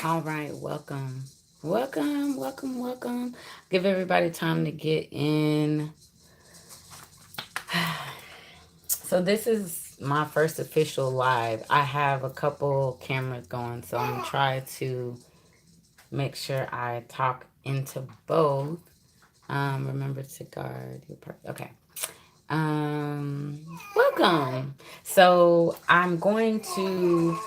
All right, welcome. Welcome, welcome, welcome. Give everybody time to get in. So, this is my first official live. I have a couple cameras going, so I'm gonna try to make sure I talk into both. Remember to guard your okay. Welcome. So, I'm going to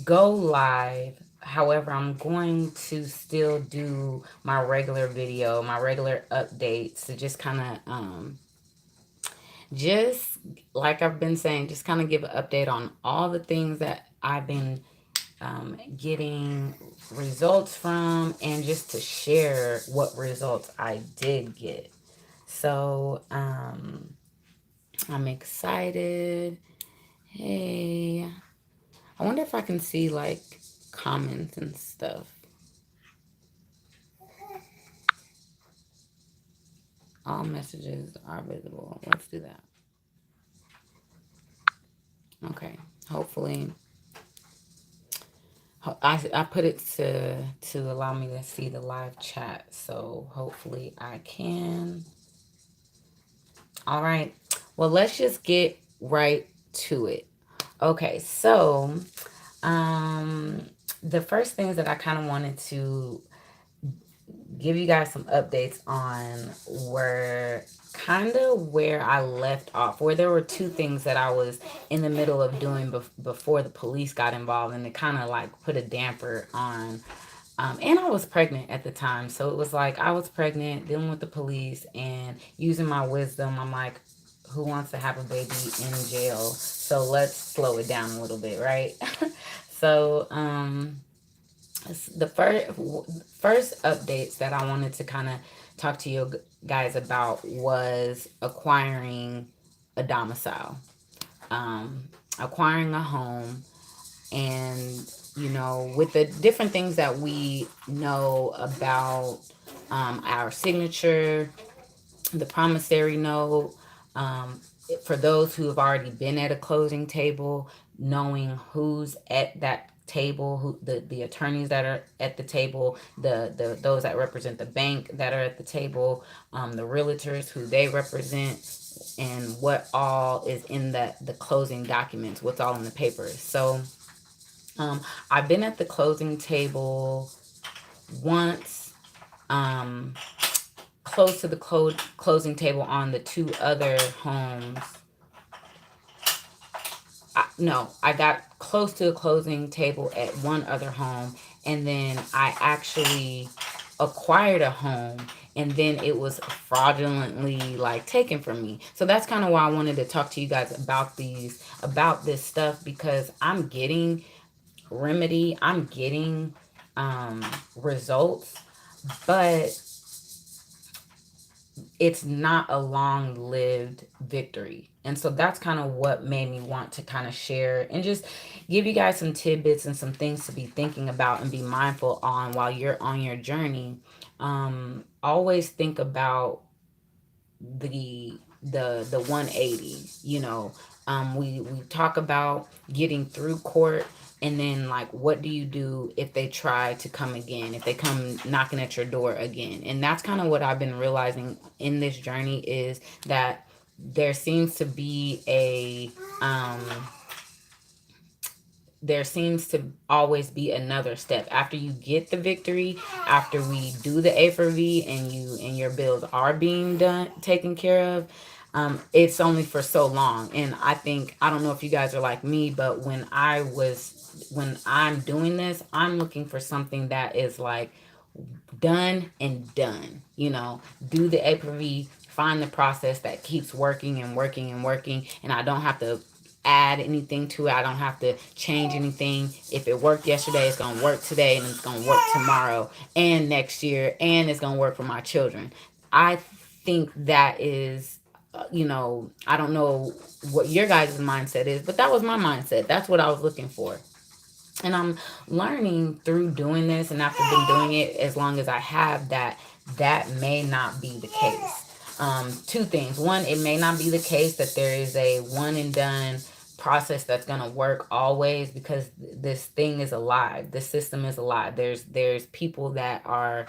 go live. However, I'm going to still do my regular video, my regular updates to just kind of, just like I've been saying, just kind of give an update on all the things that I've been getting results from and just to share what results I did get. So, I'm excited. Hey, I wonder if I can see like comments and stuff. All messages are visible. Let's do that. Okay. Hopefully, I put it to allow me to see the live chat. So hopefully I can. All right. Well, let's just get right to it. Okay. So, um, the first things that I kind of wanted to give you guys some updates on were kind of where I left off, where there were two things that I was in the middle of doing before the police got involved, and it kind of like put a damper on. And I was pregnant at the time, so it was like I was pregnant, dealing with the police, and using my wisdom. I'm like, who wants to have a baby in jail? So let's slow it down a little bit, right? So, the first updates that I wanted to kind of talk to you guys about was acquiring a domicile, um, acquiring a home, and with the different things that we know about our signature, the promissory note. Um, for those who have already been at a closing table, knowing who's at that table, who the attorneys that are at the table, the those that represent the bank that are at the table, the realtors who they represent, and what all is in the closing documents, what's all in the papers. So, I've been at the closing table once. Um, Close to the closing table on the two other homes. No, I got close to the closing table at one other home, and then I actually acquired a home, and then it was fraudulently like taken from me. So that's kind of why I wanted to talk to you guys about this stuff, because I'm getting remedy, I'm getting results, but it's not a long lived victory. And so that's kind of what made me want to kind of share and just give you guys some tidbits and some things to be thinking about and be mindful on while you're on your journey. Always think about the 180. We talk about getting through court, and then like what do you do if they try to come again, if they come knocking at your door again. And that's kind of what I've been realizing in this journey, is that there seems to be there seems to always be another step after you get the victory, after we do the A for V and your bills are being done, taken care of. It's only for so long. And I don't know if you guys are like me, but when I'm doing this, I'm looking for something that is like done and done. Do the A for V, find the process that keeps working and working and working, and I don't have to add anything to it. I don't have to change anything. If it worked yesterday, it's going to work today, and it's going to work tomorrow and next year, and it's going to work for my children. I think that is, I don't know what your guys' mindset is, but that was my mindset. That's what I was looking for. And I'm learning through doing this, and after been doing it as long as I have, that may not be the case. Two things. One, it may not be the case that there is a one and done process that's going to work always, because this thing is alive. The system is alive. There's people that are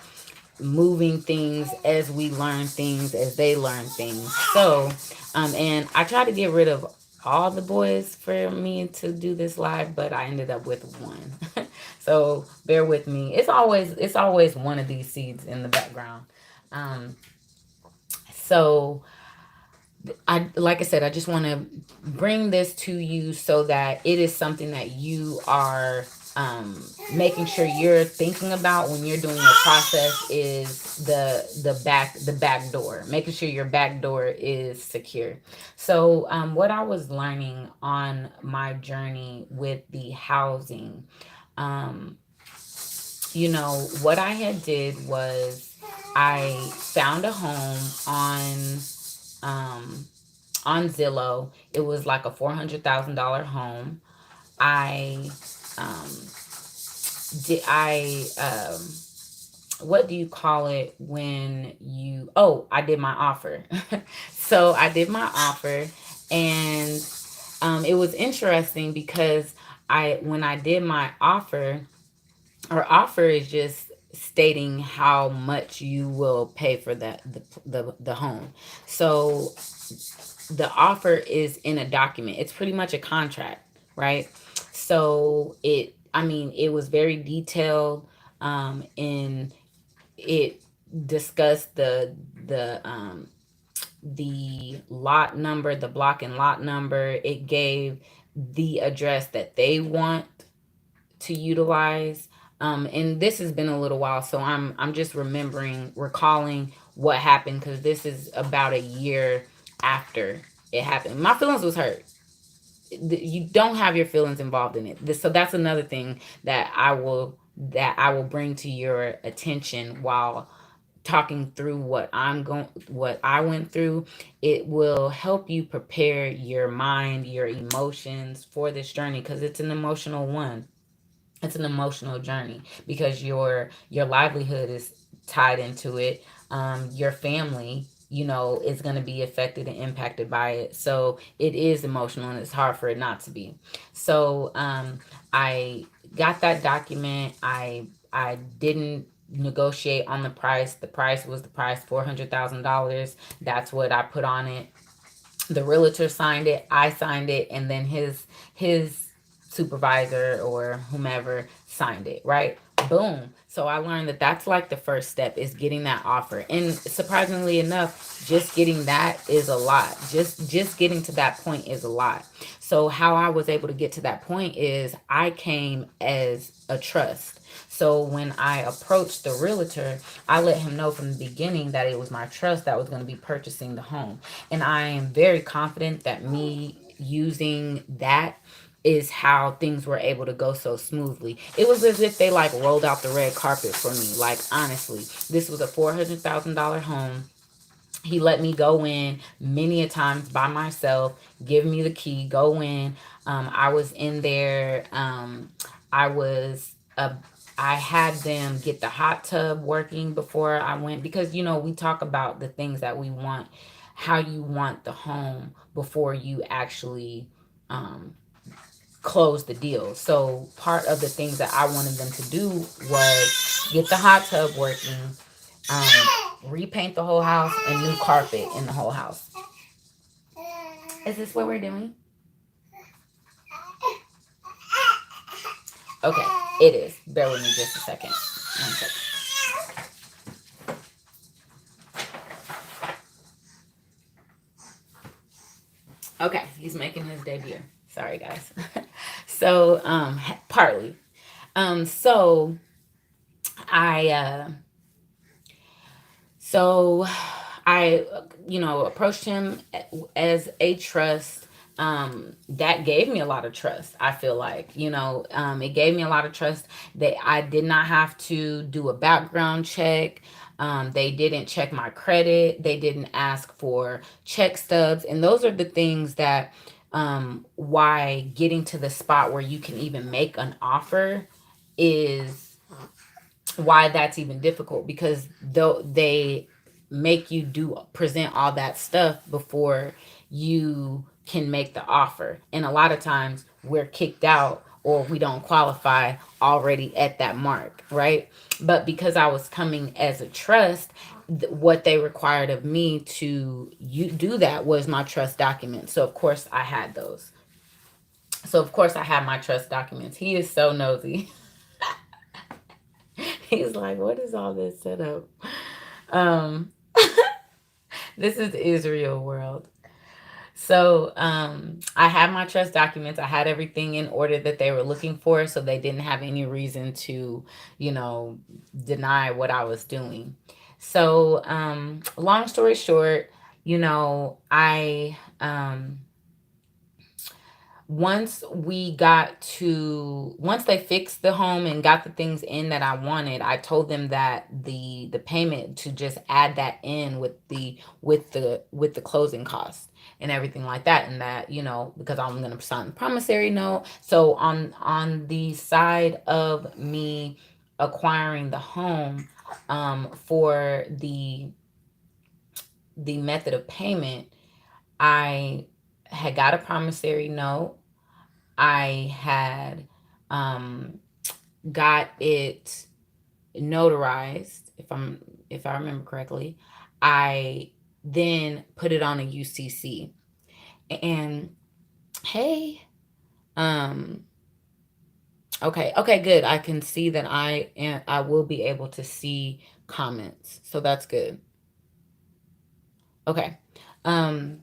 moving things as we learn things, as they learn things. So and I tried to get rid of all the boys for me to do this live, but I ended up with one. So bear with me. It's always one of these seeds in the background. um so I, like I said, I just want to bring this to you so that it is something that you are making sure you're thinking about when you're doing your process, is the back door, making sure your back door is secure. So what I was learning on my journey with the housing, um, what I had did was I found a home um, on Zillow. It was like a $400,000 home. I um, did I what do you call it when you? Oh, I did my offer. So I did my offer, and it was interesting because I when I did my offer, our offer is just stating how much you will pay for the home. So the offer is in a document. It's pretty much a contract, right? So I mean, it was very detailed, and it discussed the lot number, the block and lot number. It gave the address that they want to utilize. And this has been a little while, so I'm just recalling what happened, because this is about a year after it happened. My feelings was hurt. You don't have your feelings involved in it. So that's another thing that I will bring to your attention while talking through what I went through. It will help you prepare your mind, your emotions for this journey, because it's an emotional one. It's an emotional journey because your livelihood is tied into it. Your family, is going to be affected and impacted by it. So it is emotional, and it's hard for it not to be. So I got that document. I didn't negotiate on the price. The price was the price, $400,000. That's what I put on it. The realtor signed it, I signed it, and then his supervisor or whomever signed it, right? Boom. So I learned that that's like the first step, is getting that offer. And surprisingly enough, just getting that is a lot. Just getting to that point is a lot. So how I was able to get to that point is I came as a trust. So when I approached the realtor, I let him know from the beginning that it was my trust that was going to be purchasing the home. And I am very confident that me using that is how things were able to go so smoothly. It was as if they like rolled out the red carpet for me. Like, honestly, this was a $400,000 home. He let me go in many a times by myself, give me the key, go in. I was in there. I was I had them get the hot tub working before I went, because we talk about the things that we want, how you want the home before you actually um, close the deal. So part of the things that I wanted them to do was get the hot tub working, repaint the whole house, and new carpet in the whole house. Is this what we're doing? Okay, it is. Bear with me just a second. One second. Okay, he's making his debut. Sorry, guys. So, partly. So I, so I, approached him as a trust. That gave me a lot of trust. I feel like, it gave me a lot of trust that I did not have to do a background check. They didn't check my credit. They didn't ask for check stubs. And those are the things that, why getting to the spot where you can even make an offer is why that's even difficult, because though they make you do present all that stuff before you can make the offer. And a lot of times we're kicked out or we don't qualify already at that mark, right? But because I was coming as a trust, what they required of me to do that was my trust documents. So of course I had those. So of course I had my trust documents. He is so nosy. He's like, what is all this set up? Um, this is Israel world. So I had my trust documents. I had everything in order that they were looking for, so they didn't have any reason to, you know, deny what I was doing. So long story short, you know, I once they fixed the home and got the things in that I wanted, I told them that the payment to just add that in with the closing costs and everything like that, and that, you know, because I'm going to sign the promissory note. So on the side of me acquiring the home, for the method of payment, I had got a promissory note. I had got it notarized, if I remember correctly. I then put it on a UCC. And hey, um okay, good. I can see that I will be able to see comments. So that's good. Okay. Um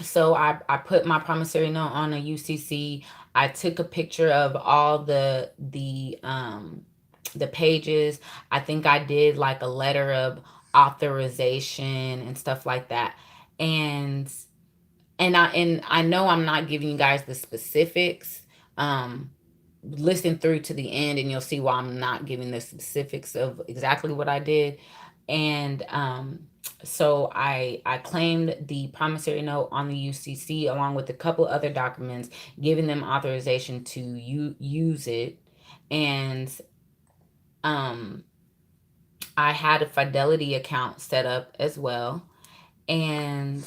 so I put my promissory note on a UCC. I took a picture of all the pages. I think I did like a letter of authorization and stuff like that. And and I know I'm not giving you guys the specifics. Um Listen through to the end and you'll see why I'm not giving the specifics of exactly what I did. And so I claimed the promissory note on the UCC along with a couple other documents, giving them authorization to use it. And um, I had a Fidelity account set up as well. And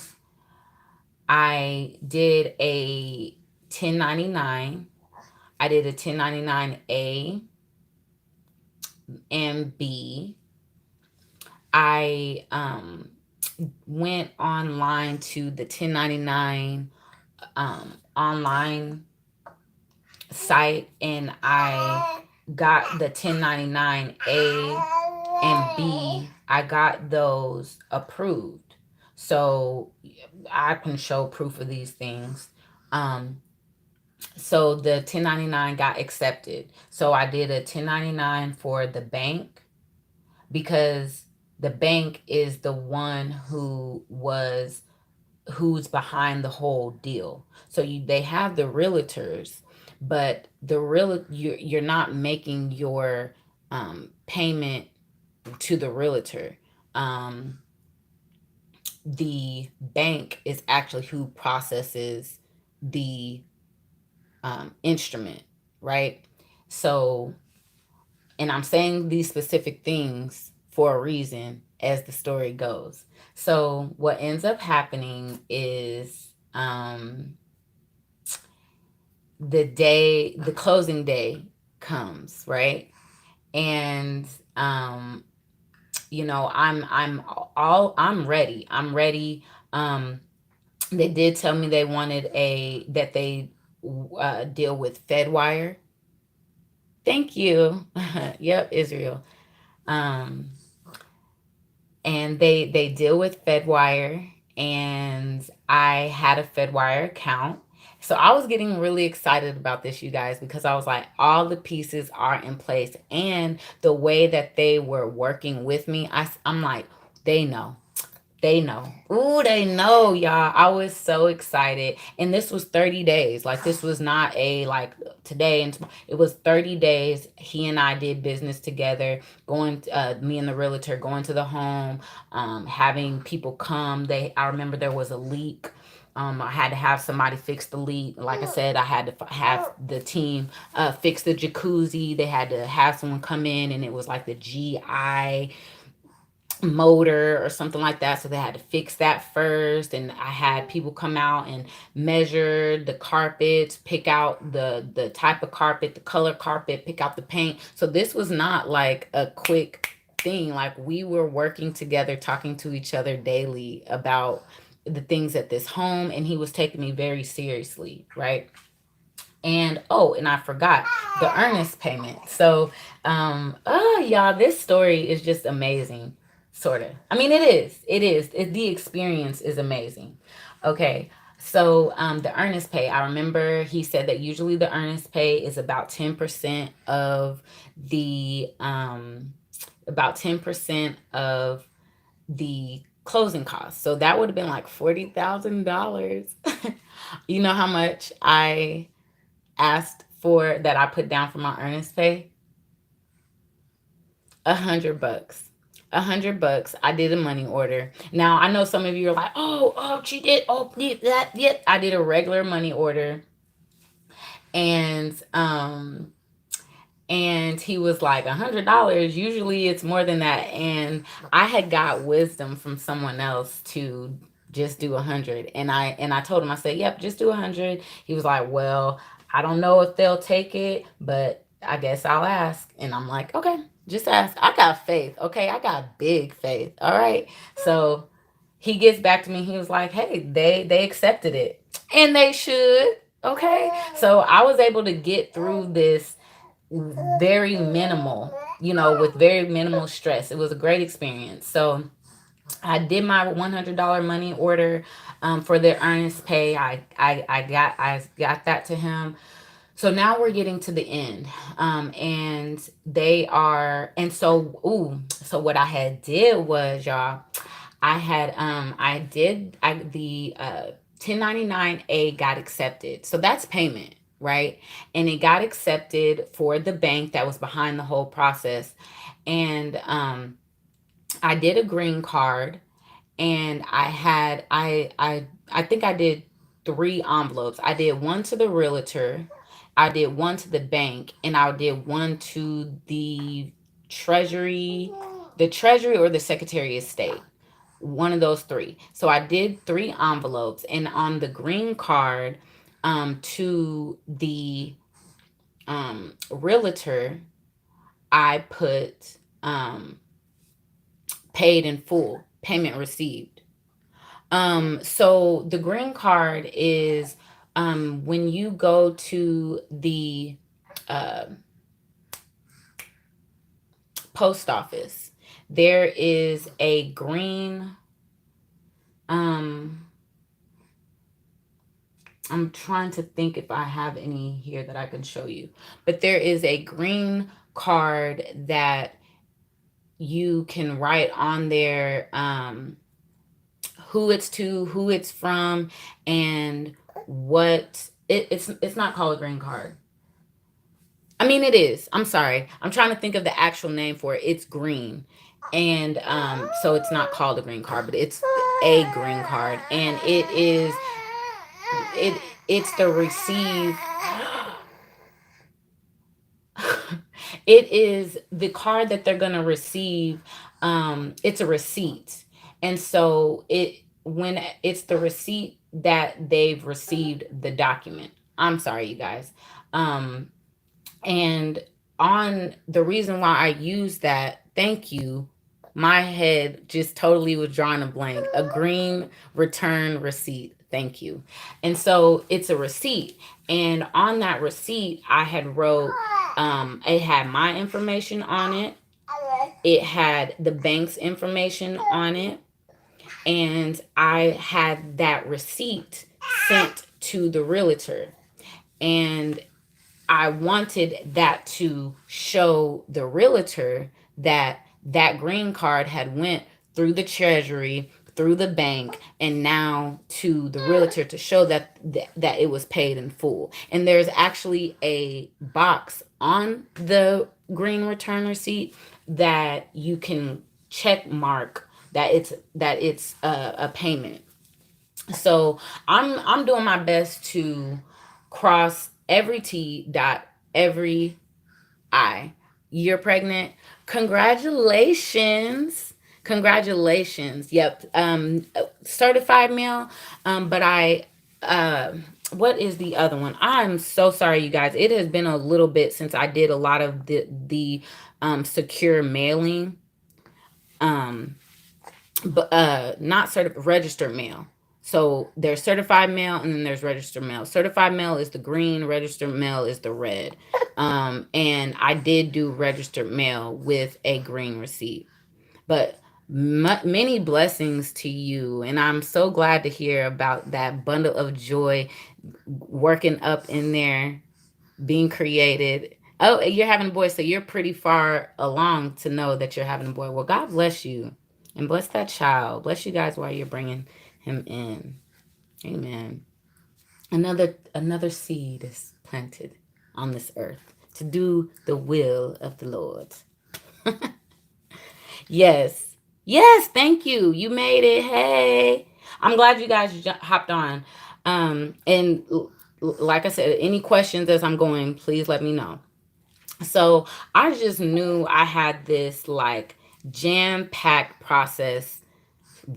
I did a 1099. I did a 1099A and B. I went online to the 1099 online site, and I got the 1099A and B. I got those approved. So I can show proof of these things. So the 1099 got accepted. So I did a 1099 for the bank, because the bank is the one who's behind the whole deal. So they have the realtors, but you're not making your payment to the realtor. Um, the bank is actually who processes the instrument, right? So, and I'm saying these specific things for a reason as the story goes. So what ends up happening is the closing day comes, right? And you know, I'm ready. I'm ready. They did tell me they wanted that they deal with Fedwire. Thank you. Yep, Israel. Um, and they deal with Fedwire, and I had a Fedwire account. So I was getting really excited about this, you guys, because I was like, all the pieces are in place, and the way that they were working with me, I'm like, they know. They know. Ooh, they know, y'all. I was so excited. And this was 30 days. Like, this was not a, like, today and tomorrow. It was 30 days. He and I did business together, me and the realtor going to the home, having people come. I remember there was a leak. I had to have somebody fix the leak. Like I said, I had to have the team fix the jacuzzi. They had to have someone come in, and it was like the GI motor or something like that, so they had to fix that first, and I had people come out and measure the carpets, pick out the type of carpet, the color carpet, pick out the paint. So this was not like a quick thing. Like, we were working together, talking to each other daily about the things at this home, and he was taking me very seriously, right? And oh, and I forgot the earnest payment. So, y'all, this story is just amazing, sort of. I mean, it is. It is. The experience is amazing. Okay. So, the earnest pay, I remember he said that usually the earnest pay is the, about 10% of the closing costs. So that would have been like $40,000. You know how much I asked for, that I put down for my earnest pay? $100. $100. I did a money order. Now I know some of you are like, oh, she did. Oh, yeah, that, yeah. I did a regular money order, and he was like, $100. Usually it's more than that. And I had got wisdom from someone else to just do 100. And I told him, I said, yep, just do 100. He was like, well, I don't know if they'll take it, but I guess I'll ask. And I'm like, okay, just ask. I got faith. Okay. I got big faith. All right. So he gets back to me. He was like, hey, they accepted it, and they should. Okay. So I was able to get through this very minimal, with very minimal stress. It was a great experience. So I did my $100 money order, for the earnest pay. I got that to him. So now we're getting to the end, and they are, and so, so what I had did was, y'all, the 1099A got accepted. So that's payment, right? And it got accepted for the bank that was behind the whole process. And I did a green card, and I think I did three envelopes. I did one to the realtor, I did one to the bank, and I did one to treasury the treasury or the secretary of state, one of those three. So I did three envelopes, and on the green card, to the realtor, I put, paid in full, payment received. So the green card is, when you go to the uh, post office, there is a green, um, I'm trying to think if I have any here that I can show you, but there is a green card that you can write on there, who it's to, who it's from, and it's not called a green card. I mean, it is. I'm sorry. I'm trying to think of the actual name for it. It's green. And so it's not called a green card, but it's a green card. And it it's the receive it is the card that they're going to receive. It's a receipt. And so when it's the receipt that they've received the document. I'm sorry, you guys. Um, and on the reason why I use that, thank you, my head just totally was drawing a blank. A green return receipt. Thank you. And so it's a receipt. And on that receipt, I had wrote, it had my information on it. It had the bank's information on it. And I had that receipt sent to the realtor. And I wanted that to show the realtor that that green card had went through the treasury, through the bank, and now to the realtor, to show that it was paid in full. And there's actually a box on the green return receipt that you can check mark that it's a payment. So I'm doing my best to cross every T, dot every I. You're pregnant. Congratulations. Congratulations. Yep. Certified mail. But uh, what is the other one? I'm so sorry, you guys. It has been a little bit since I did a lot of the secure mailing. Um, but not registered mail. So there's certified mail and then there's registered mail. Certified mail is the green, registered mail is the red. And I did do registered mail with a green receipt. But many blessings to you, and I'm so glad to hear about that bundle of joy working up in there, being created. Oh, you're having a boy, so you're pretty far along to know that you're having a boy. Well, God bless you and bless that child. Bless you guys while you're bringing him in. Amen. Another seed is planted on this earth to do the will of the Lord. Yes. Yes, thank you. You made it. Hey. I'm glad you guys hopped on. And like I said, any questions as I'm going, please let me know. So I just knew I had this like jam-packed process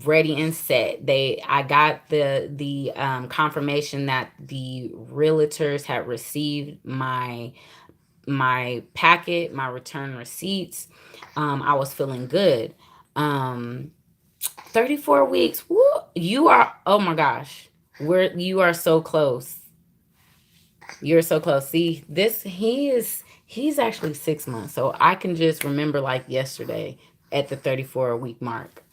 ready and set. I got the confirmation that the realtors had received my packet, my return receipts. I was feeling good. Um, 34 weeks. Woo, you are, oh my gosh. You are so close. You're so close. See, he's actually 6 months. So I can just remember like yesterday at the 34-week mark.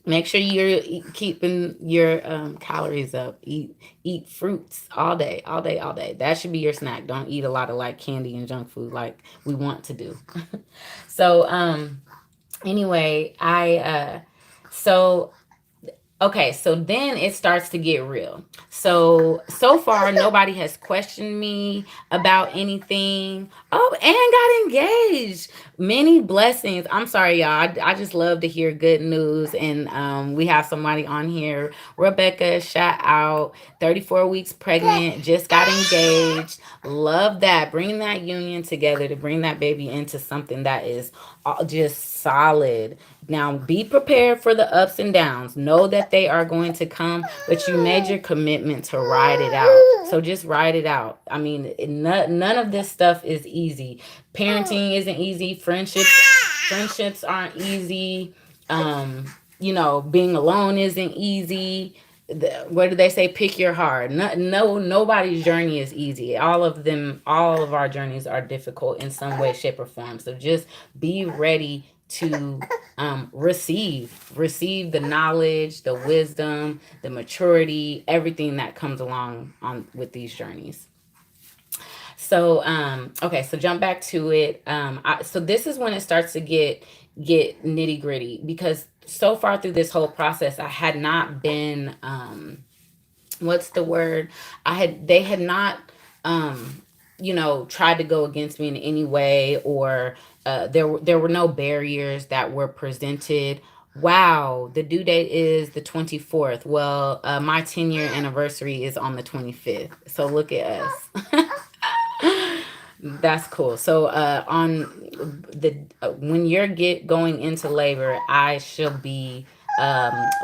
Make sure you're keeping your calories up. Eat fruits all day, all day, all day. That should be your snack. Don't eat a lot of like candy and junk food like we want to do. So anyway, I so okay, so then it starts to get real. So far nobody has questioned me about anything. Oh, and got engaged. Many blessings. I'm sorry, y'all. I just love to hear good news. And we have somebody on here. Rebecca, shout out. 34 weeks pregnant, just got engaged. Love that. Bring that union together to bring that baby into something that is just solid. Now, be prepared for the ups and downs. Know that they are going to come, but you made your commitment to ride it out. So just ride it out. I mean, none of this stuff is easy. Parenting isn't easy. Friendships aren't easy. Um, being alone isn't easy. What do they say? Pick your heart. No, nobody's journey is easy. All of our journeys are difficult in some way, shape, or form. So just be ready to receive the knowledge, the wisdom, the maturity, everything that comes along on with these journeys. So okay, so jump back to it. So this is when it starts to get nitty gritty, because so far through this whole process I had not been what's the word, they had not tried to go against me in any way, or there were no barriers that were presented. Wow, the due date is the 24th. Well, my 10-year anniversary is on the 25th, so look at us. That's cool. So on the when you're get going into labor, I shall be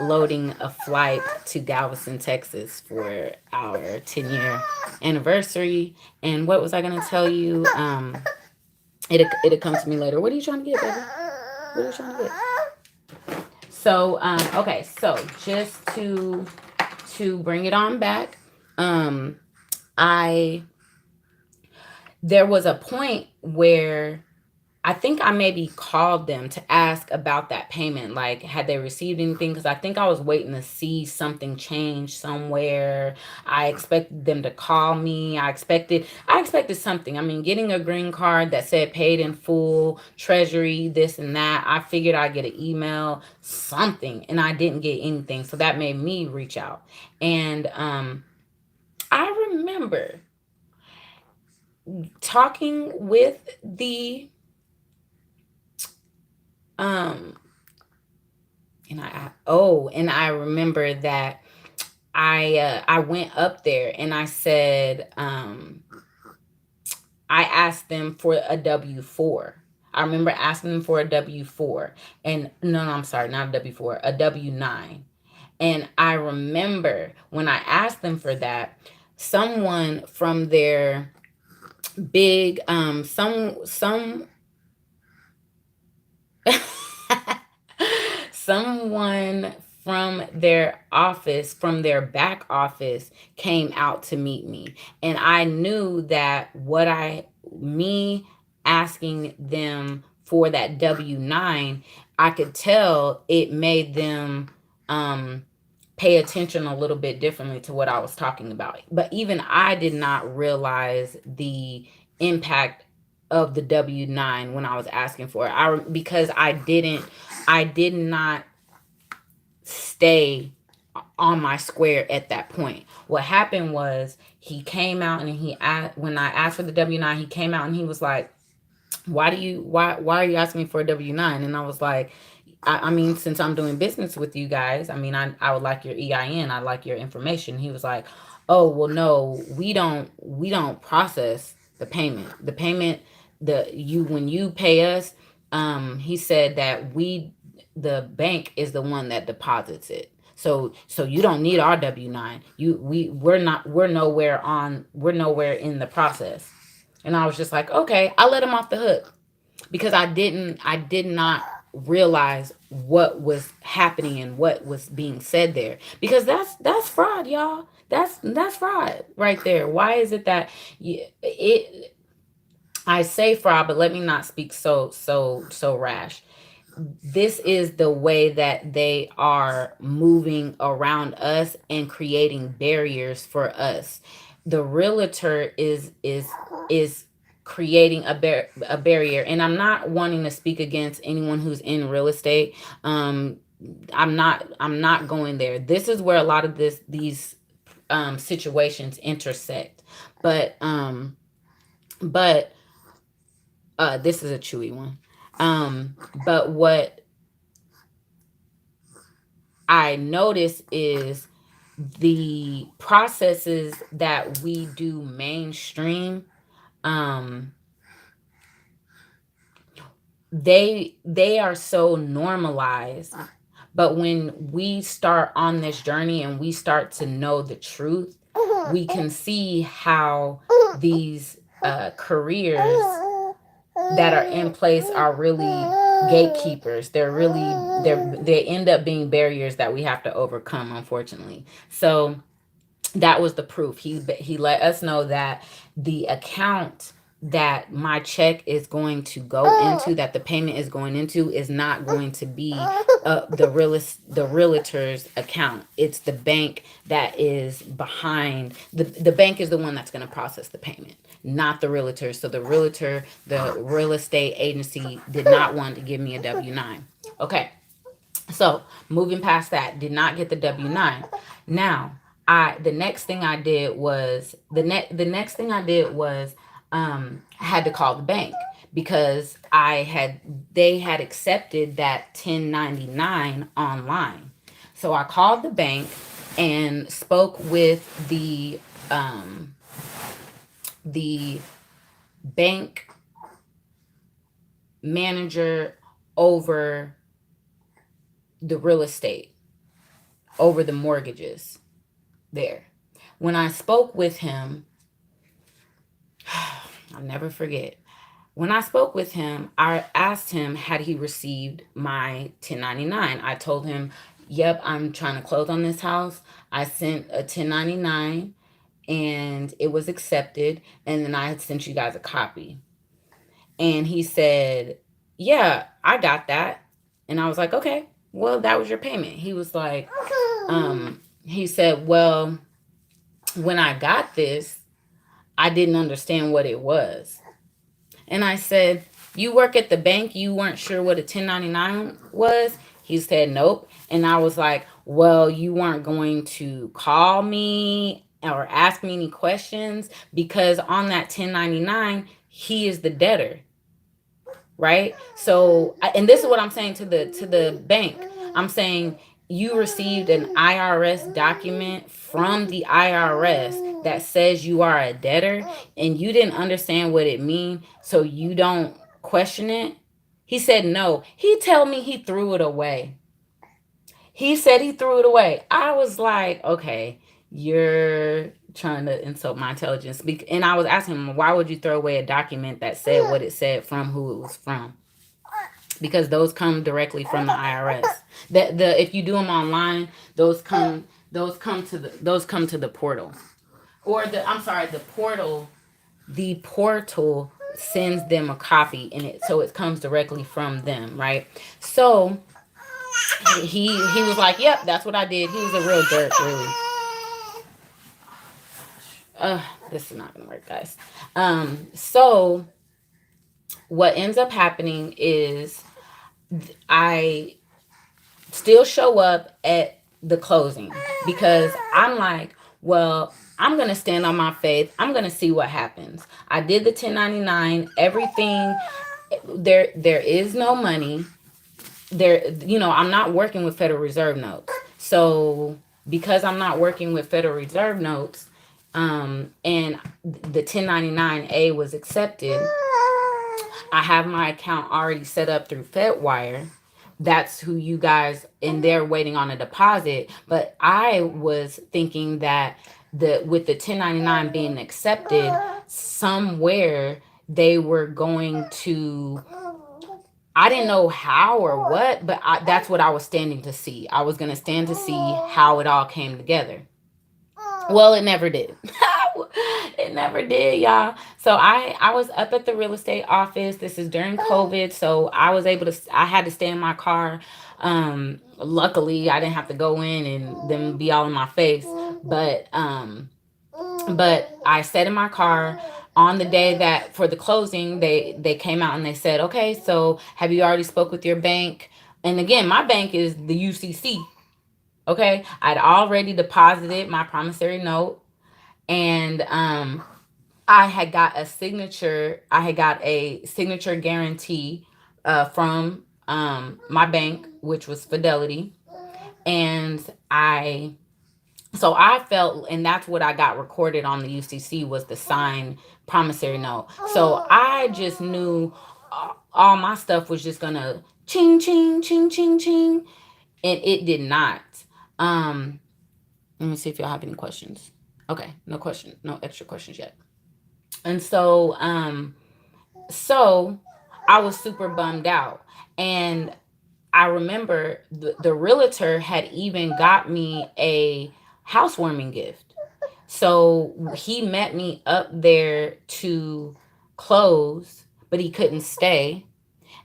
loading a flight to Galveston, Texas for our 10-year anniversary. And what was I going to tell you? It'll come to me later. What are you trying to get, baby? What are you trying to get? So okay, so just to bring it on back, I there was a point where I think I maybe called them to ask about that payment. Like, had they received anything? Because I think I was waiting to see something change somewhere. I expected them to call me. I expected something. I mean, getting a green card that said paid in full, treasury, this and that. I figured I'd get an email, something, and I didn't get anything. So that made me reach out. And I remember talking with the um and I remember that I went up there and I said I asked them for a W-4. I remember asking them for a W-4. And no, I'm sorry, not a W-4, a W-9. And I remember when I asked them for that, someone from their big someone from their office, from their back office, came out to meet me. And I knew that me asking them for that W-9, I could tell it made them pay attention a little bit differently to what I was talking about. But even I did not realize the impact of the W-9 when I was asking for it. Because I did not stay on my square at that point. What happened was he came out and when I asked for the W-9, he came out and he was like, why are you asking me for a W-9? And I was like, I mean, since I'm doing business with you guys, I mean, I would like your EIN. I like your information. He was like, oh, well, no, we don't process the payment. The payment, when you pay us, he said that the bank is the one that deposits it. So you don't need our W-9. We're nowhere in the process. And I was just like, okay, I let him off the hook because I did not realize what was happening and what was being said there, because that's fraud, y'all. That's fraud right there. Why is it that it I say fraud, but let me not speak so rash. This is the way that they are moving around us and creating barriers for us. The realtor is creating a barrier, and I'm not wanting to speak against anyone who's in real estate. I'm not going there. This is where a lot of these situations intersect. But this is a chewy one. But what I notice is the processes that we do mainstream, um, they are so normalized. But when we start on this journey and we start to know the truth, we can see how these careers that are in place are really gatekeepers. They end up being barriers that we have to overcome, unfortunately. So that was the proof. He let us know that the account that my check is going to go into, that the payment is going into, is not going to be the realtor's account. It's the bank that is behind. The bank is the one that's going to process the payment, not the realtor. So the real estate agency, did not want to give me a W-9. Okay. So moving past that, did not get the W-9. Now, the next thing I did was had to call the bank, because they had accepted that 1099 online. So I called the bank and spoke with the bank manager over the real estate, over the mortgages there. When I spoke with him, I'll never forget. When I spoke with him, I asked him, had he received my 1099? I told him, yep, I'm trying to close on this house. I sent a 1099 and it was accepted. And then I had sent you guys a copy. And he said, yeah, I got that. And I was like, okay, well, that was your payment. He was like, he said, well, when I got this, I didn't understand what it was. And I said, you work at the bank, you weren't sure what a 1099 was? He said, nope. And I was like, well, you weren't going to call me or ask me any questions, because on that 1099, he is the debtor, right? So, and this is what I'm saying to the bank. I'm saying, you received an IRS document from the IRS that says you are a debtor, and you didn't understand what it means, so you don't question it. He said no. He tell me he threw it away. He said he threw it away. I was like, okay, you're trying to insult my intelligence. And I was asking him, why would you throw away a document that said what it said from who it was from? Because those come directly from the IRS. The if you do them online, those come to the portal. Or the I'm sorry, the portal sends them a copy and it comes directly from them, right? So he was like, "Yep, that's what I did." He was a real jerk, really. Uh, this is not gonna work, guys. So what ends up happening is I still show up at the closing because I'm like, well, I'm gonna stand on my faith. I'm gonna see what happens. I did the 1099, everything. There is no money there. I'm not working with Federal Reserve notes. So because I'm not working with Federal Reserve notes, and the 1099A was accepted, I have my account already set up through FedWire. That's who you guys, and they're waiting on a deposit. But I was thinking that with the 1099 being accepted, somewhere they were going to, I didn't know how or what, but that's what I was standing to see. I was going to stand to see how it all came together. Well, it never did. It never did, y'all. So I was up at the real estate office. This is during COVID, so I was able to. I had to stay in my car. Luckily, I didn't have to go in and them be all in my face. But I sat in my car on the day that for the closing. They came out and they said, okay, so have you already spoke with your bank? And again, my bank is the UCC. Okay, I'd already deposited my promissory note, and I had got a signature. I had got a signature guarantee from my bank, which was Fidelity, and I felt, and that's what I got recorded on the UCC was the signed promissory note. So I just knew all my stuff was just gonna ching ching ching ching ching, and it did not. Um, Let me see if y'all have any questions. Okay, no question, no extra questions yet. And so I was super bummed out. And I remember the realtor had even got me a housewarming gift. So he met me up there to close, but he couldn't stay.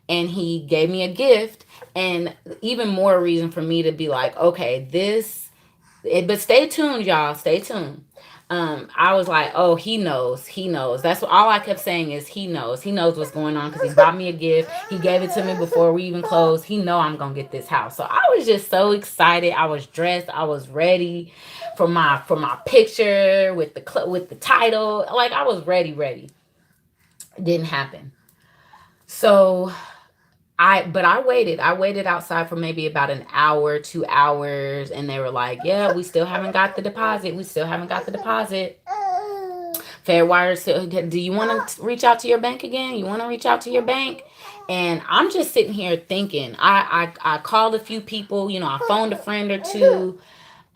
And he gave me a gift. And even more reason for me to be like, okay, but stay tuned, y'all. Stay tuned. I was like, oh, he knows. He knows. That's what all I kept saying is he knows. He knows what's going on because he bought me a gift. He gave it to me before we even closed. He know I'm gonna get this house. So I was just so excited. I was dressed. I was ready for my picture with the title. Like I was ready. It didn't happen. So I waited. I waited outside for maybe about an hour, 2 hours, and they were like, "Yeah, we still haven't got the deposit. We still haven't got the deposit." Fairwire said, "Do you want to reach out to your bank again? You want to reach out to your bank?" And I'm just sitting here thinking. I called a few people. I phoned a friend or two.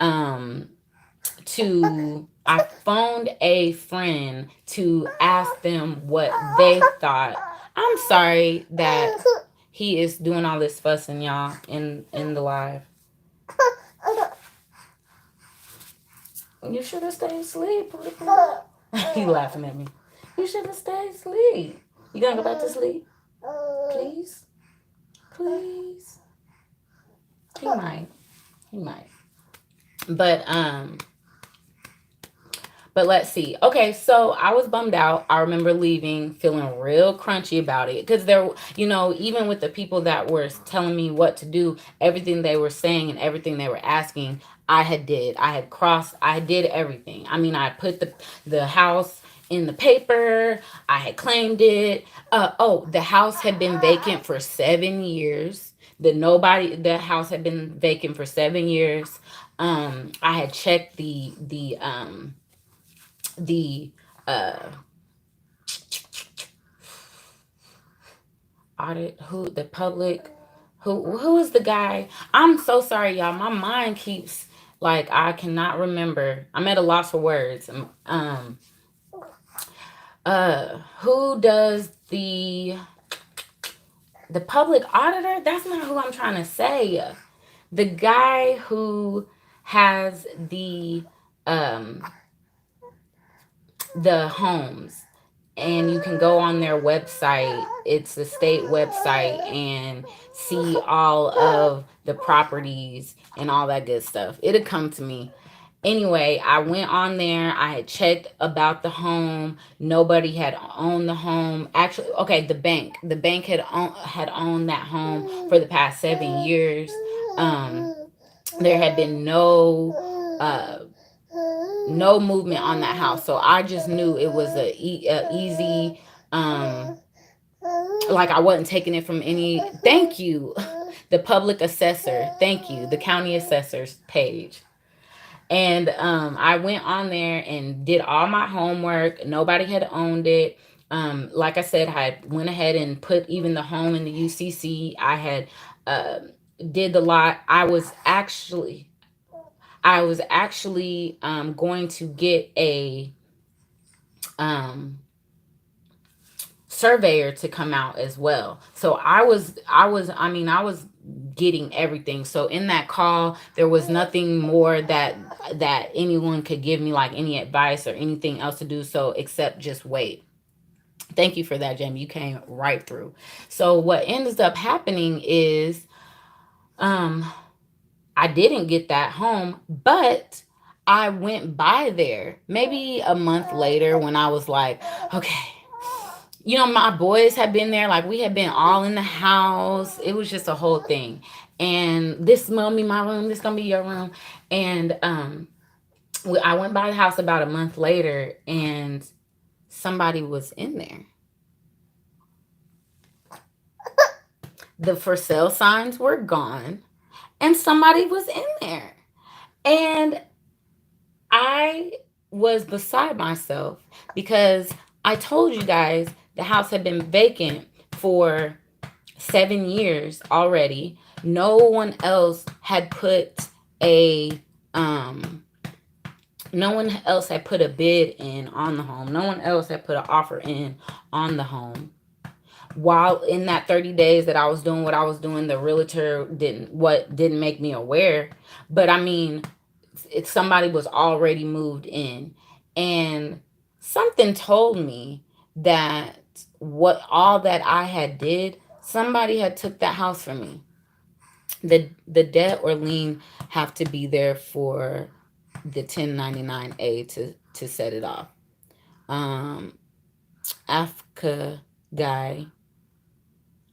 Um, I phoned a friend to ask them what they thought. I'm sorry that he is doing all this fussing, y'all, in the live. You should have stayed asleep. He laughing at me. You should have stayed asleep. You gonna go back to sleep? Please? Please? He might. He might. But let's see. Okay, so I was bummed out. I remember leaving feeling real crunchy about it because even with the people that were telling me what to do, everything they were saying and everything they were asking, I had did. I had crossed. I did everything. I mean, I put the house in the paper. I had claimed it. The house had been vacant for 7 years. The house had been vacant for 7 years. I had checked the uh audit, who the public, who is the guy? I'm so sorry, y'all. My mind keeps like I cannot remember. I'm at a loss for words. Who does the public auditor? That's not who I'm trying to say. The guy who has um the homes, and you can go on their website. It's the state website, and see all of the properties and all that good stuff. It'll come to me. Anyway, I went on there. I had checked about the home. Nobody had owned the home. Actually, okay, the bank had owned that home for the past 7 years. Um, there had been no movement on that house, so I just knew it was a easy, um like I wasn't taking it from any. Thank you, the public assessor. Thank you, the county assessor's page. And I went on there and did all my homework. Nobody had owned it. Like I said, I went ahead and put even the home in the UCC. I had uh, did the lot. I was actually going to get a um, surveyor to come out as well. So I was getting everything. So in that call, there was nothing more that anyone could give me, like any advice or anything else to do, so except just wait. Thank you for that, Jamie. You came right through. So what ends up happening is um I didn't get that home, but I went by there maybe a month later when I was like, okay, my boys had been there. Like, we had been all in the house. It was just a whole thing. And this gonna be my room. This gonna be your room. And I went by the house about a month later, and somebody was in there. The for sale signs were gone, and somebody was in there. And I was beside myself because I told you guys the house had been vacant for 7 years already. No one else had put a um no one else had put a bid in on the home. No one else had put an offer in on the home. While in that 30 days that I was doing what I was doing, the realtor didn't make me aware. But I mean, somebody was already moved in, and something told me that what all that I had did, somebody had took that house from me. The debt or lien have to be there for the 1099A to set it off. um Africa guy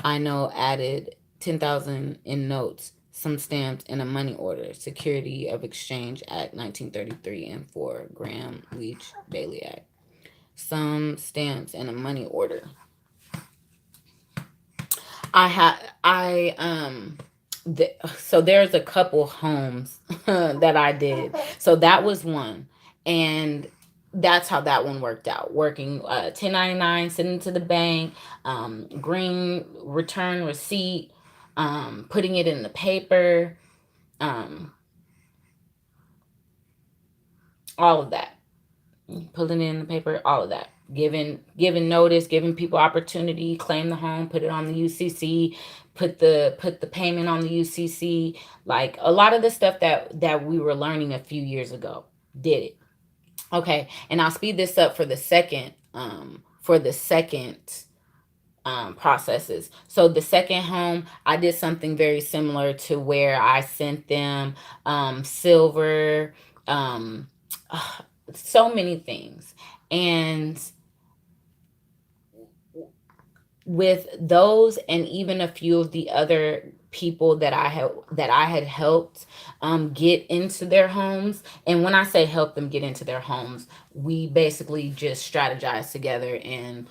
I know added 10,000 in notes, some stamps, and a money order. Security of Exchange Act 1933 and 4 Graham Leach Bailey Act. Some stamps and a money order. I had I so there's a couple homes that I did. So that was one. And that's how that one worked out. Working 1099, sending to the bank, green return receipt, putting it in the paper, um, all of that. Putting it in the paper, all of that. Giving notice, giving people opportunity, claim the home, put it on the UCC, put the payment on the UCC. Like a lot of the stuff that we were learning a few years ago. Did it. Okay, and I'll speed this up for the second processes. So the second home, I did something very similar to where I sent them silver, um, so many things. And with those, and even a few of the other people that I had helped get into their homes. And when I say help them get into their homes, we basically just strategized together, and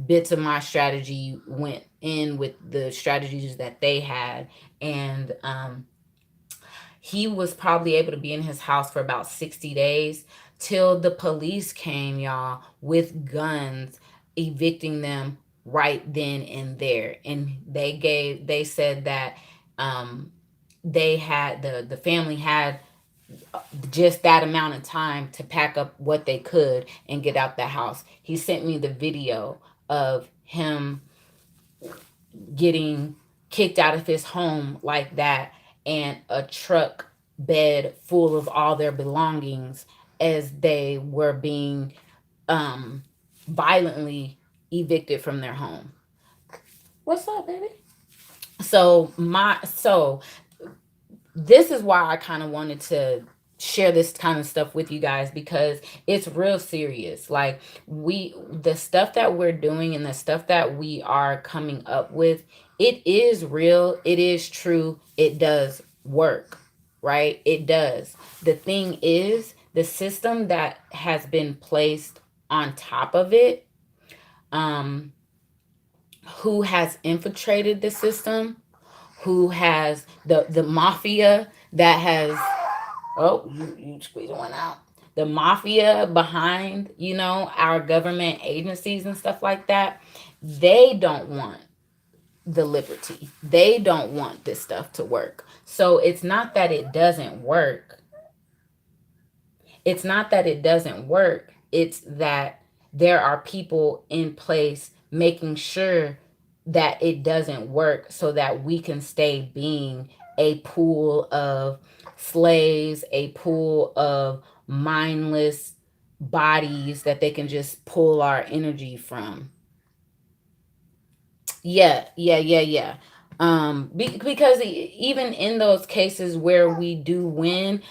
bits of my strategy went in with the strategies that they had. And he was probably able to be in his house for about 60 days till the police came, y'all, with guns, evicting them right then and there. And they said that um the family had just that amount of time to pack up what they could and get out the house. He sent me the video of him getting kicked out of his home like that, and a truck bed full of all their belongings as they were being um violently evicted from their home. What's up, baby? So this is why I kind of wanted to share this kind of stuff with you guys, because it's real serious. Like, the stuff that we're doing and the stuff that we are coming up with, it is real, it is true, it does work, right? It does. The thing is, the system that has been placed on top of it, um who has infiltrated the system, who has the mafia that has, oh, you squeeze one out, the mafia behind, our government agencies and stuff like that. They don't want the liberty, they don't want this stuff to work. So it's not that it doesn't work, it's that there are people in place making sure that it doesn't work, so that we can stay being a pool of slaves, a pool of mindless bodies that they can just pull our energy from. Yeah, yeah, yeah, yeah. Because even in those cases where we do win,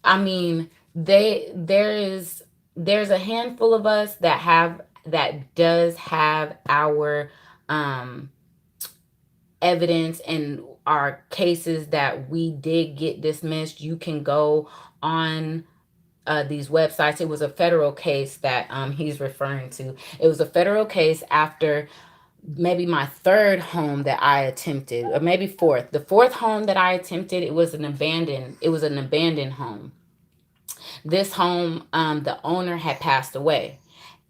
I mean, there's a handful of us that does have our um evidence and our cases that we did get dismissed. You can go on these websites. It was a federal case that he's referring to. It was a federal case after maybe my third home that I attempted, or maybe fourth. The fourth home that I attempted, it was an abandoned home. This home, the owner had passed away.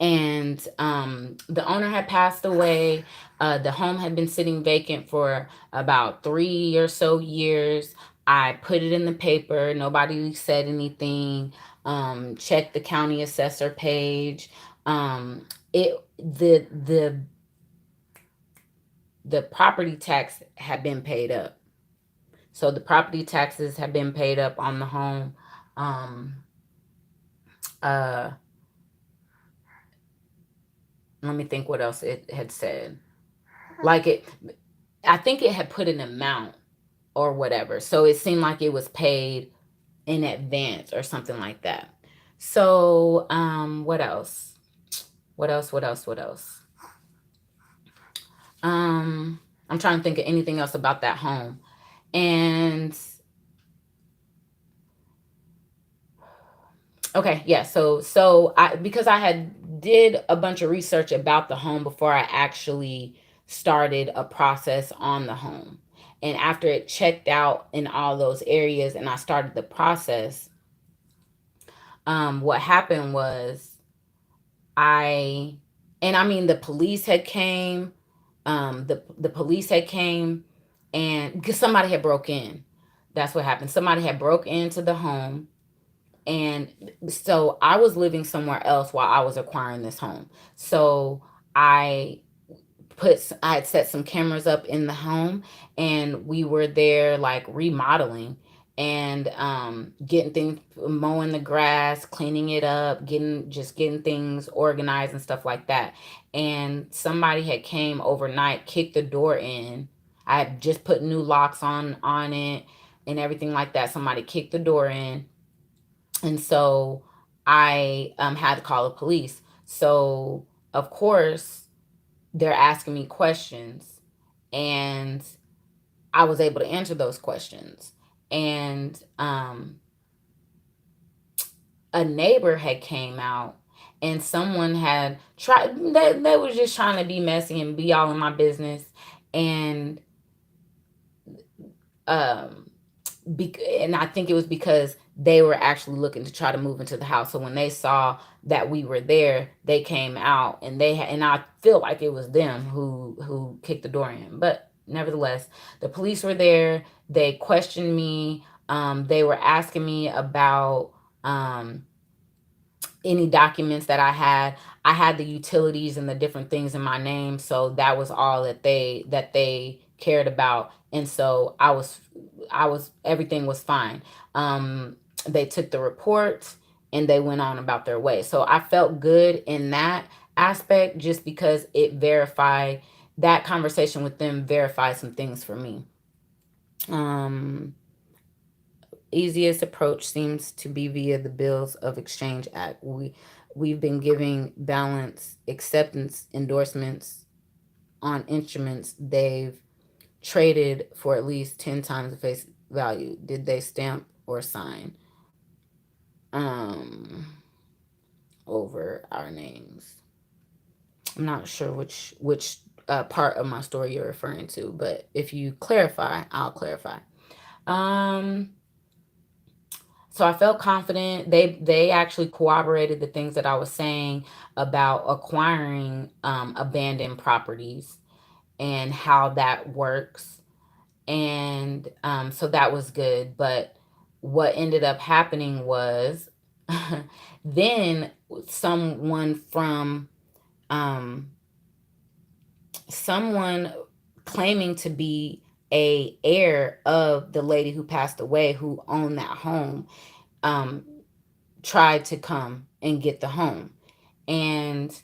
And the owner had passed away. The home had been sitting vacant for about 3 or so years. I put it in the paper. Nobody said anything. Checked the county assessor page. It the property tax had been paid up. So the property taxes have been paid up on the home. Um, uh, Let me think what else it had said. Like I think it had put an amount or whatever. So it seemed like it was paid in advance or something like that. So, what else? What else? What else? What else? I'm trying to think of anything else about that home. And okay, yeah. So I, because I had did a bunch of research about the home before I actually started a process on the home. And after it checked out in all those areas and I started the process, what happened was I and I mean the police had came, the police had came, and because somebody had broke in. That's what happened. Somebody had broke into the home, and so I was living somewhere else while I was acquiring this home. So I I had set some cameras up in the home, and we were there like remodeling and getting things, mowing the grass, cleaning it up, getting things organized and stuff like that. And somebody had came overnight, kicked the door in. I had just put new locks on it and everything like that. Somebody kicked the door in, and so I had to call the police. So of course they're asking me questions, and I was able to answer those questions. And a neighbor had came out, and someone had tried, they was just trying to be messy and be all in my business. And um and I think it was because they were actually looking to try to move into the house. So when they saw that we were there, they came out, and and I feel like it was them who kicked the door in. But nevertheless, the police were there. They questioned me. They were asking me about um, any documents that I had. I had the utilities and the different things in my name, so that was all that they cared about. And so I was everything was fine. They took the reports and they went on about their way. So I felt good in that aspect, just because it verified that conversation with them verified some things for me. Um Easiest approach seems to be via the Bills of Exchange Act. We've been giving balance acceptance endorsements on instruments they've traded for at least 10 times the face value. Did they stamp or sign um over our names? I'm not sure which part of my story you're referring to, but if you clarify, I'll clarify. Um so I felt confident. They actually corroborated the things that I was saying about acquiring abandoned properties and how that works. And so that was good. But what ended up happening was then someone from um, someone claiming to be a heir of the lady who passed away, who owned that home, um, tried to come and get the home. And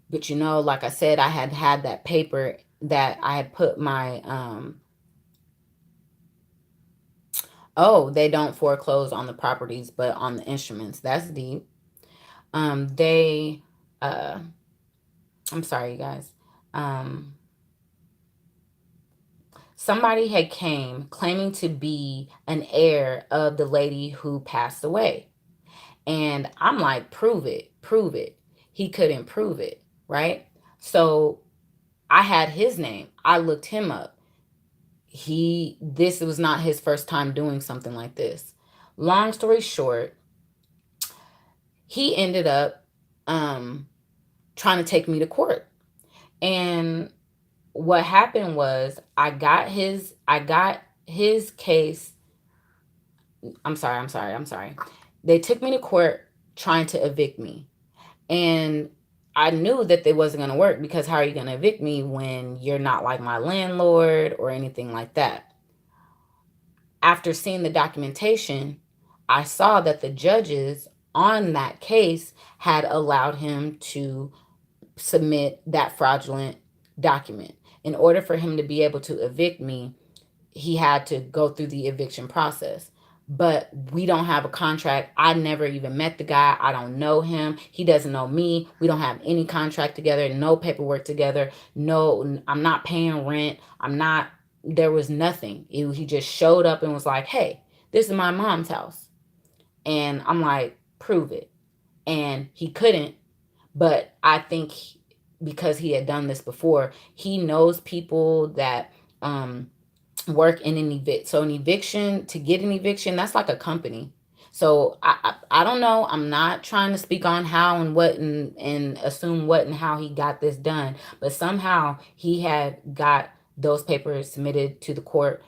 but like I said, I had that paper that I had put my oh, they don't foreclose on the properties but on the instruments. That's deep. They uh I'm sorry, you guys. Um Somebody had came claiming to be an heir of the lady who passed away. And I'm like, prove it, prove it. He couldn't prove it, right? So I had his name. I looked him up. This was not his first time doing something like this. Long story short, he ended up um, trying to take me to court. And what happened was I got his case. I'm sorry. They took me to court trying to evict me. And I knew that it wasn't going to work, because how are you going to evict me when you're not like my landlord or anything like that? After seeing the documentation, I saw that the judges on that case had allowed him to submit that fraudulent document. In order for him to be able to evict me, he had to go through the eviction process. But we don't have a contract. I never even met the guy. I don't know him. He doesn't know me. We don't have any contract together, no paperwork together. No, I'm not paying rent. There was nothing. He just showed up and was like, hey, this is my mom's house. And I'm like, prove it. And he couldn't. But I think because he had done this before, he knows people that work in an evict. So an eviction, to get an eviction, that's like a company. So I don't know. I'm not trying to speak on how and what and assume what and how he got this done, but somehow he had got those papers submitted to the court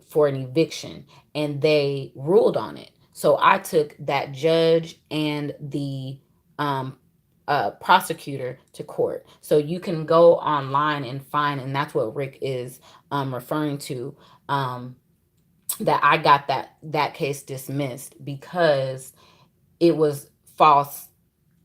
for an eviction, and they ruled on it. So I took that judge and the um, prosecutor to court. So you can go online and find, and that's what Rick is referring to. Um, that I got that case dismissed because it was false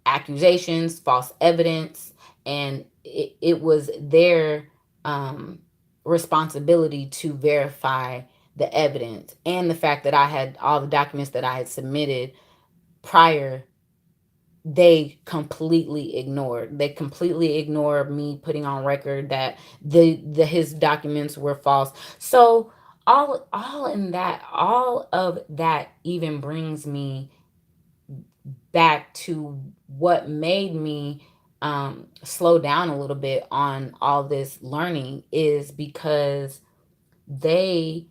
accusations, false evidence, and it was their um, responsibility to verify the evidence, and the fact that I had all the documents that I had submitted prior, they completely ignored me putting on record that the his documents were false. So all of that even brings me back to what made me slow down a little bit on all this learning, is because they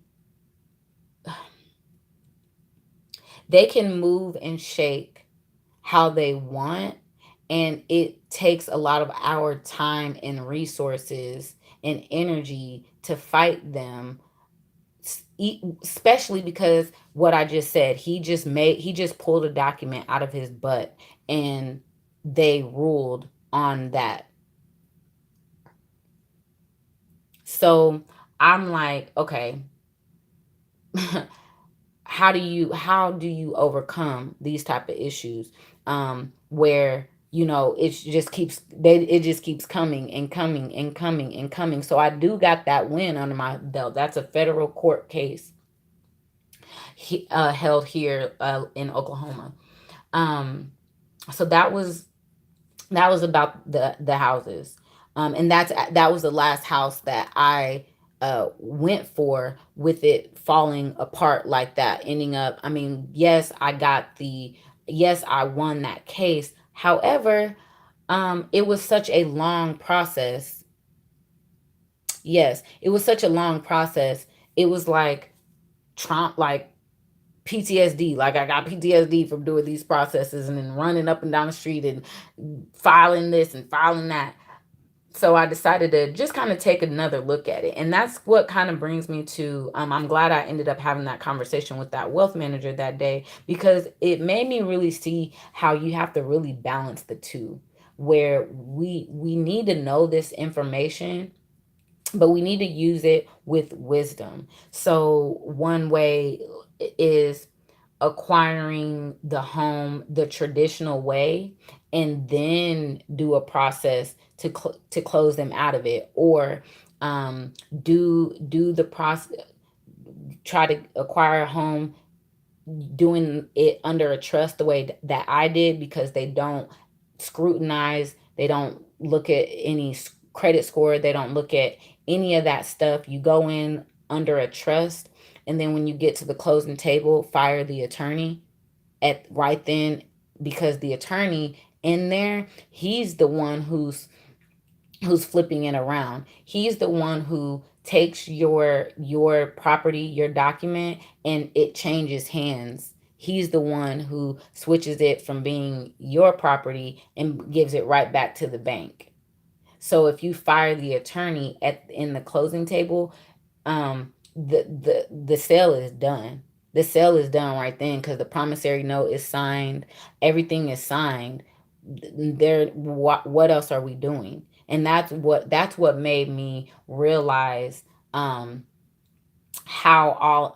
They can move and shake how they want, and it takes a lot of our time and resources and energy to fight them, especially because what I just said, he just pulled a document out of his butt, and they ruled on that. So I'm like, okay, how do you overcome these type of issues, where it just keeps coming and coming and coming and coming. So I do got that win under my belt. That's a federal court case, held here, in Oklahoma. um so that was about the houses. And that was the last house that I went for, with it falling apart like that, ending up, I mean, yes, I won that case. However, it was such a long process. Yes, it was such a long process. It was like Trump, like PTSD. Like, I got PTSD from doing these processes and then running up and down the street and filing this and filing that. So I decided to just kind of take another look at it. And that's what kind of brings me to, I'm glad I ended up having that conversation with that wealth manager that day, because it made me really see how you have to really balance the two, where we need to know this information, but we need to use it with wisdom. So one way is acquiring the home the traditional way, and then do a process to close them out of it, or do the process, try to acquire a home doing it under a trust, the way that I did, because they don't scrutinize, they don't look at any credit score, they don't look at any of that stuff. You go in under a trust, and then when you get to the closing table, fire the attorney at right then, because the attorney in there, he's the one who's flipping it around. He's the one who takes your property, your document, and it changes hands. He's the one who switches it from being your property and gives it right back to the bank. So if you fire the attorney at in the closing table, the sale is done. The sale is done right then, because the promissory note is signed, everything is signed. There, what else are we doing? And that's what made me realize, um how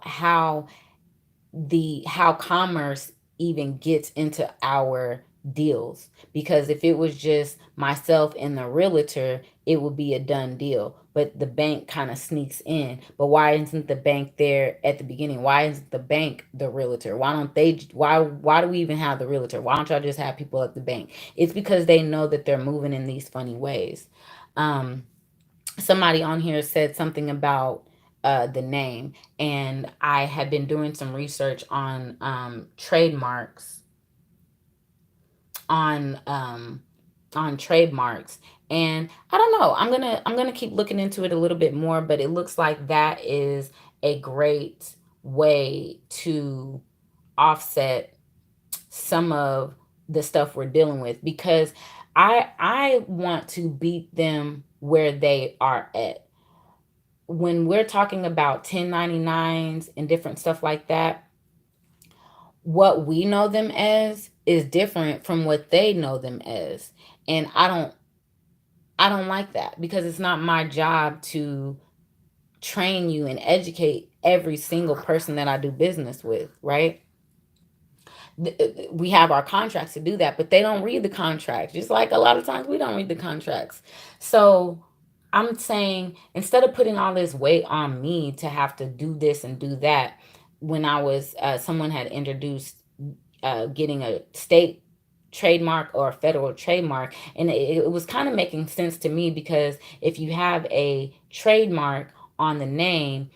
commerce even gets into our deals. Because if it was just myself and the realtor, it would be a done deal, but the bank kind of sneaks in. But why isn't the bank there at the beginning? Why isn't the bank the realtor? Why do we even have the realtor? Why don't y'all just have people at the bank? It's because they know that they're moving in these funny ways. um Somebody on here said something about the name, and I had been doing some research on trademarks, on um, on trademarks, and I don't know. I'm gonna keep looking into it a little bit more, but it looks like that is a great way to offset some of the stuff we're dealing with, because I want to beat them where they are at. When we're talking about 1099s and different stuff like that, what we know them as is different from what they know them as. And I don't like that, because it's not my job to train you and educate every single person that I do business with, right? We have our contracts to do that, but they don't read the contracts. Just like a lot of times we don't read the contracts. So I'm saying, instead of putting all this weight on me to have to do this and do that, when I was, someone had introduced getting a state trademark or a federal trademark, and it was kind of making sense to me, because if you have a trademark on the name,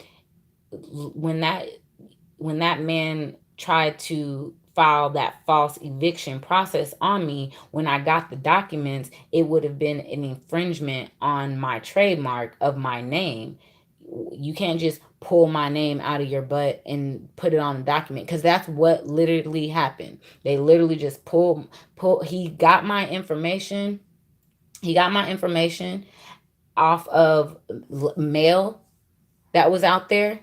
when that man tried to file that false eviction process on me, when I got the documents, it would have been an infringement on my trademark of my name. You can't just pull my name out of your butt and put it on a document, because that's what literally happened. They literally just pull he got my information. He got my information off of mail that was out there,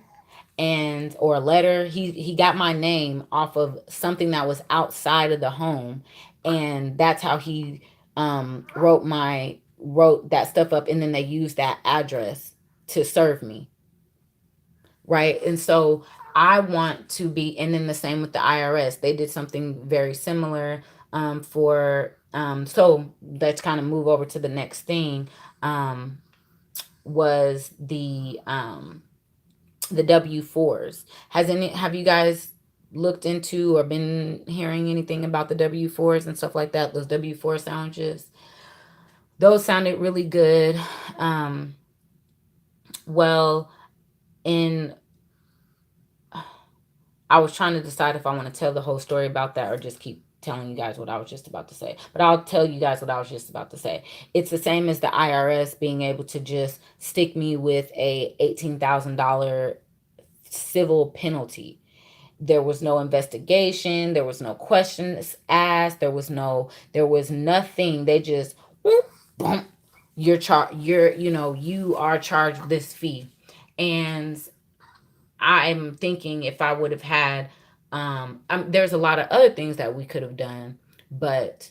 and or a letter. He got my name off of something that was outside of the home, and that's how he wrote that stuff up, and then they used that address to serve me, right? And so I want to be, and then the same with the IRS. They did something very similar for so let's kind of move over to the next thing. Was the W-4s. Have you guys looked into or been hearing anything about the W-4s and stuff like that? Those W-4 sandwiches. Those sounded really good. Well, in I was trying to decide if I want to tell the whole story about that or just keep telling you guys what I was just about to say. But I'll tell you guys what I was just about to say. It's the same as the IRS being able to just stick me with a $18,000 civil penalty. There was no investigation, there was no questions asked, there was nothing. They just whoop, bump, you are charged this fee. And I'm thinking if I would have had there's a lot of other things that we could have done, but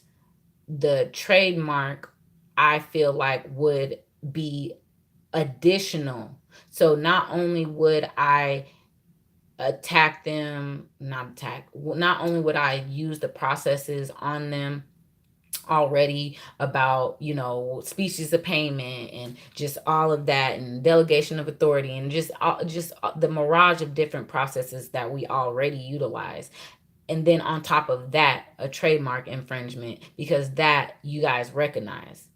the trademark I feel like would be additional. So not only would I attack them, not attack, not only would I use the processes on them already about, species of payment and just all of that, and delegation of authority, and just the mirage of different processes that we already utilize. And then on top of that, a trademark infringement, because that you guys recognize.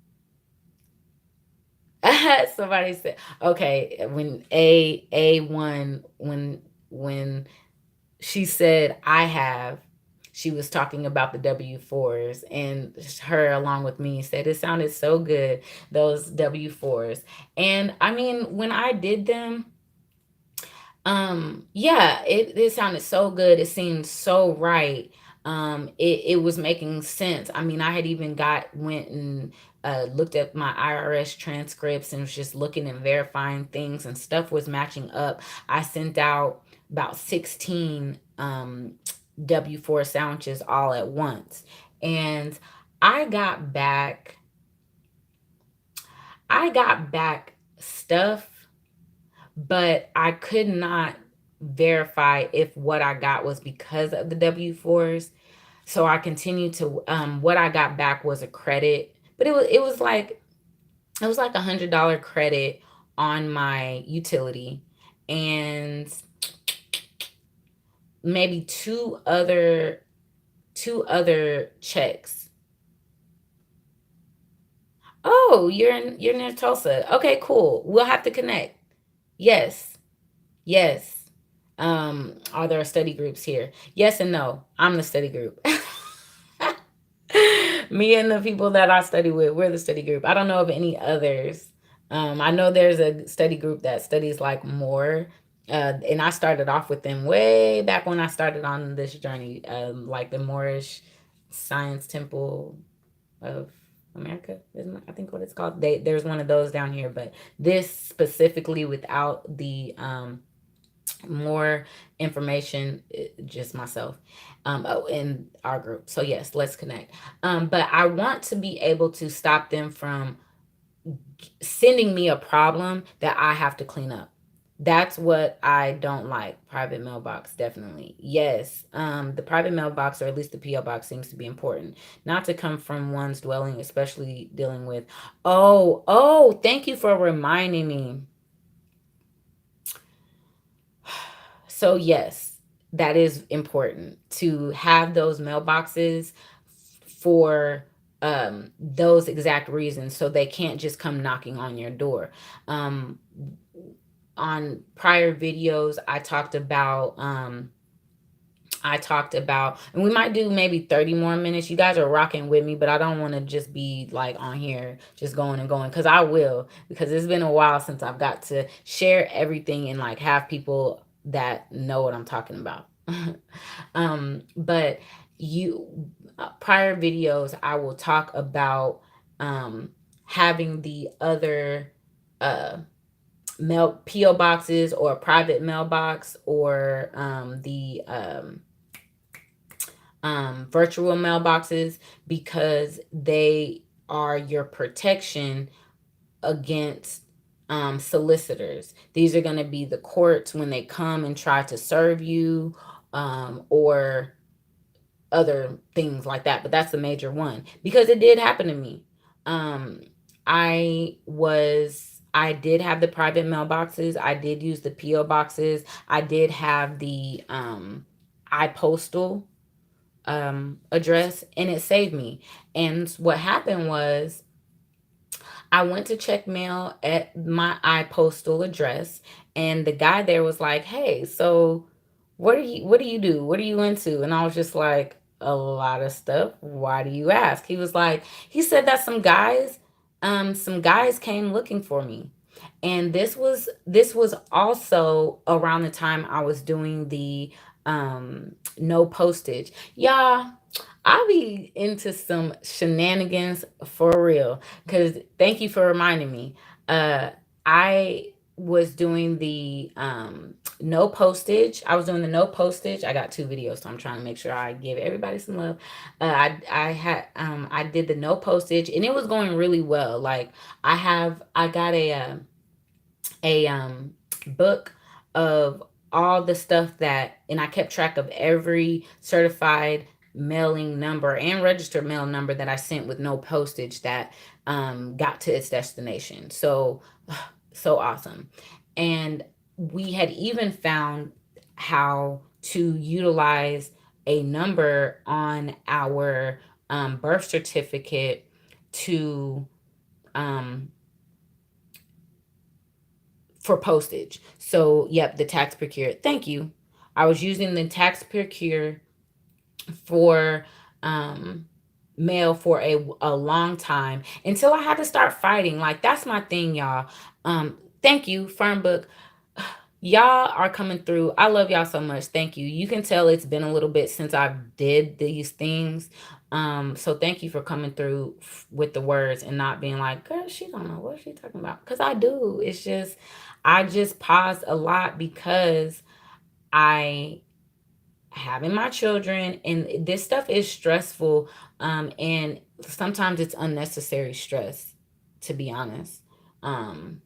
Somebody said, okay, when A1, when she said I have, she was talking about the W-4s, and her along with me said it sounded so good, those W-4s. And I mean, when I did them, yeah, it sounded so good. It seemed so right. It was making sense. I mean, I had even went and looked at my IRS transcripts and was just looking and verifying things, and stuff was matching up. I sent out about 16 W-4 sandwiches all at once, and I got back I got back stuff, but I could not verify if what I got was because of the W-4s. So I continued to what I got back was a credit, but it was like $100 credit on my utility, and maybe two other checks. Oh, you're near Tulsa. Okay, cool. We'll have to connect. Yes. Yes. Are there study groups here? Yes and no. I'm the study group. Me and the people that I study with, we're the study group. I don't know of any others. I know there's a study group that studies like more. And I started off with them way back when I started on this journey, like the Moorish Science Temple of America, isn't I think what it's called. There's one of those down here, but this specifically without the more information, just myself, in our group. So yes, let's connect. But I want to be able to stop them from sending me a problem that I have to clean up. That's what I don't like. Private mailbox, definitely. Yes. The private mailbox, or at least the PO box, seems to be important. Not to come from one's dwelling, especially dealing with. Oh, thank you for reminding me. So yes, that is important to have those mailboxes for those exact reasons, so they can't just come knocking on your door. On prior videos, I talked about I talked about, and we might do maybe 30 more minutes. You guys are rocking with me, but I don't want to just be like on here just going and going, because I will, because it's been a while since I've got to share everything and like have people that know what I'm talking about. But you, prior videos, I will talk about um, having the other uh, mail PO boxes, or private mailbox, or virtual mailboxes, because they are your protection against solicitors. These are going to be the courts when they come and try to serve you, or other things like that. But that's the major one, because it did happen to me. Um, I did have the private mailboxes. I did use the PO boxes. I did have the iPostal address, and it saved me. And what happened was, I went to check mail at my iPostal address, and the guy there was like, "Hey, so what do you do? What are you into?" And I was just like, "A lot of stuff. Why do you ask?" He said that some guys came looking for me. And this was also around the time I was doing the no postage. Y'all, I be into some shenanigans for real. Cause thank you for reminding me. I was doing the no postage. I was doing the no postage. I got two videos, so I'm trying to make sure I give everybody some love. I did the no postage, and it was going really well. Like, I got a book of all the stuff that, and I kept track of every certified mailing number and registered mail number that I sent with no postage that got to its destination. So so awesome. And we had even found how to utilize a number on our birth certificate to um, for postage. So, yep, the Tax Procure. Thank you. I was using the Tax Procure for um, mail for a long time, until I had to start fighting. Like, that's my thing, y'all. Thank you, Fernbook. Y'all are coming through. I love y'all so much. Thank you. You can tell it's been a little bit since I did these things. So thank you for coming through with the words and not being like, girl, she don't know what she talking about. Because I do. It's just, I just paused a lot because I having my children, and this stuff is stressful. And sometimes it's unnecessary stress, to be honest. Um,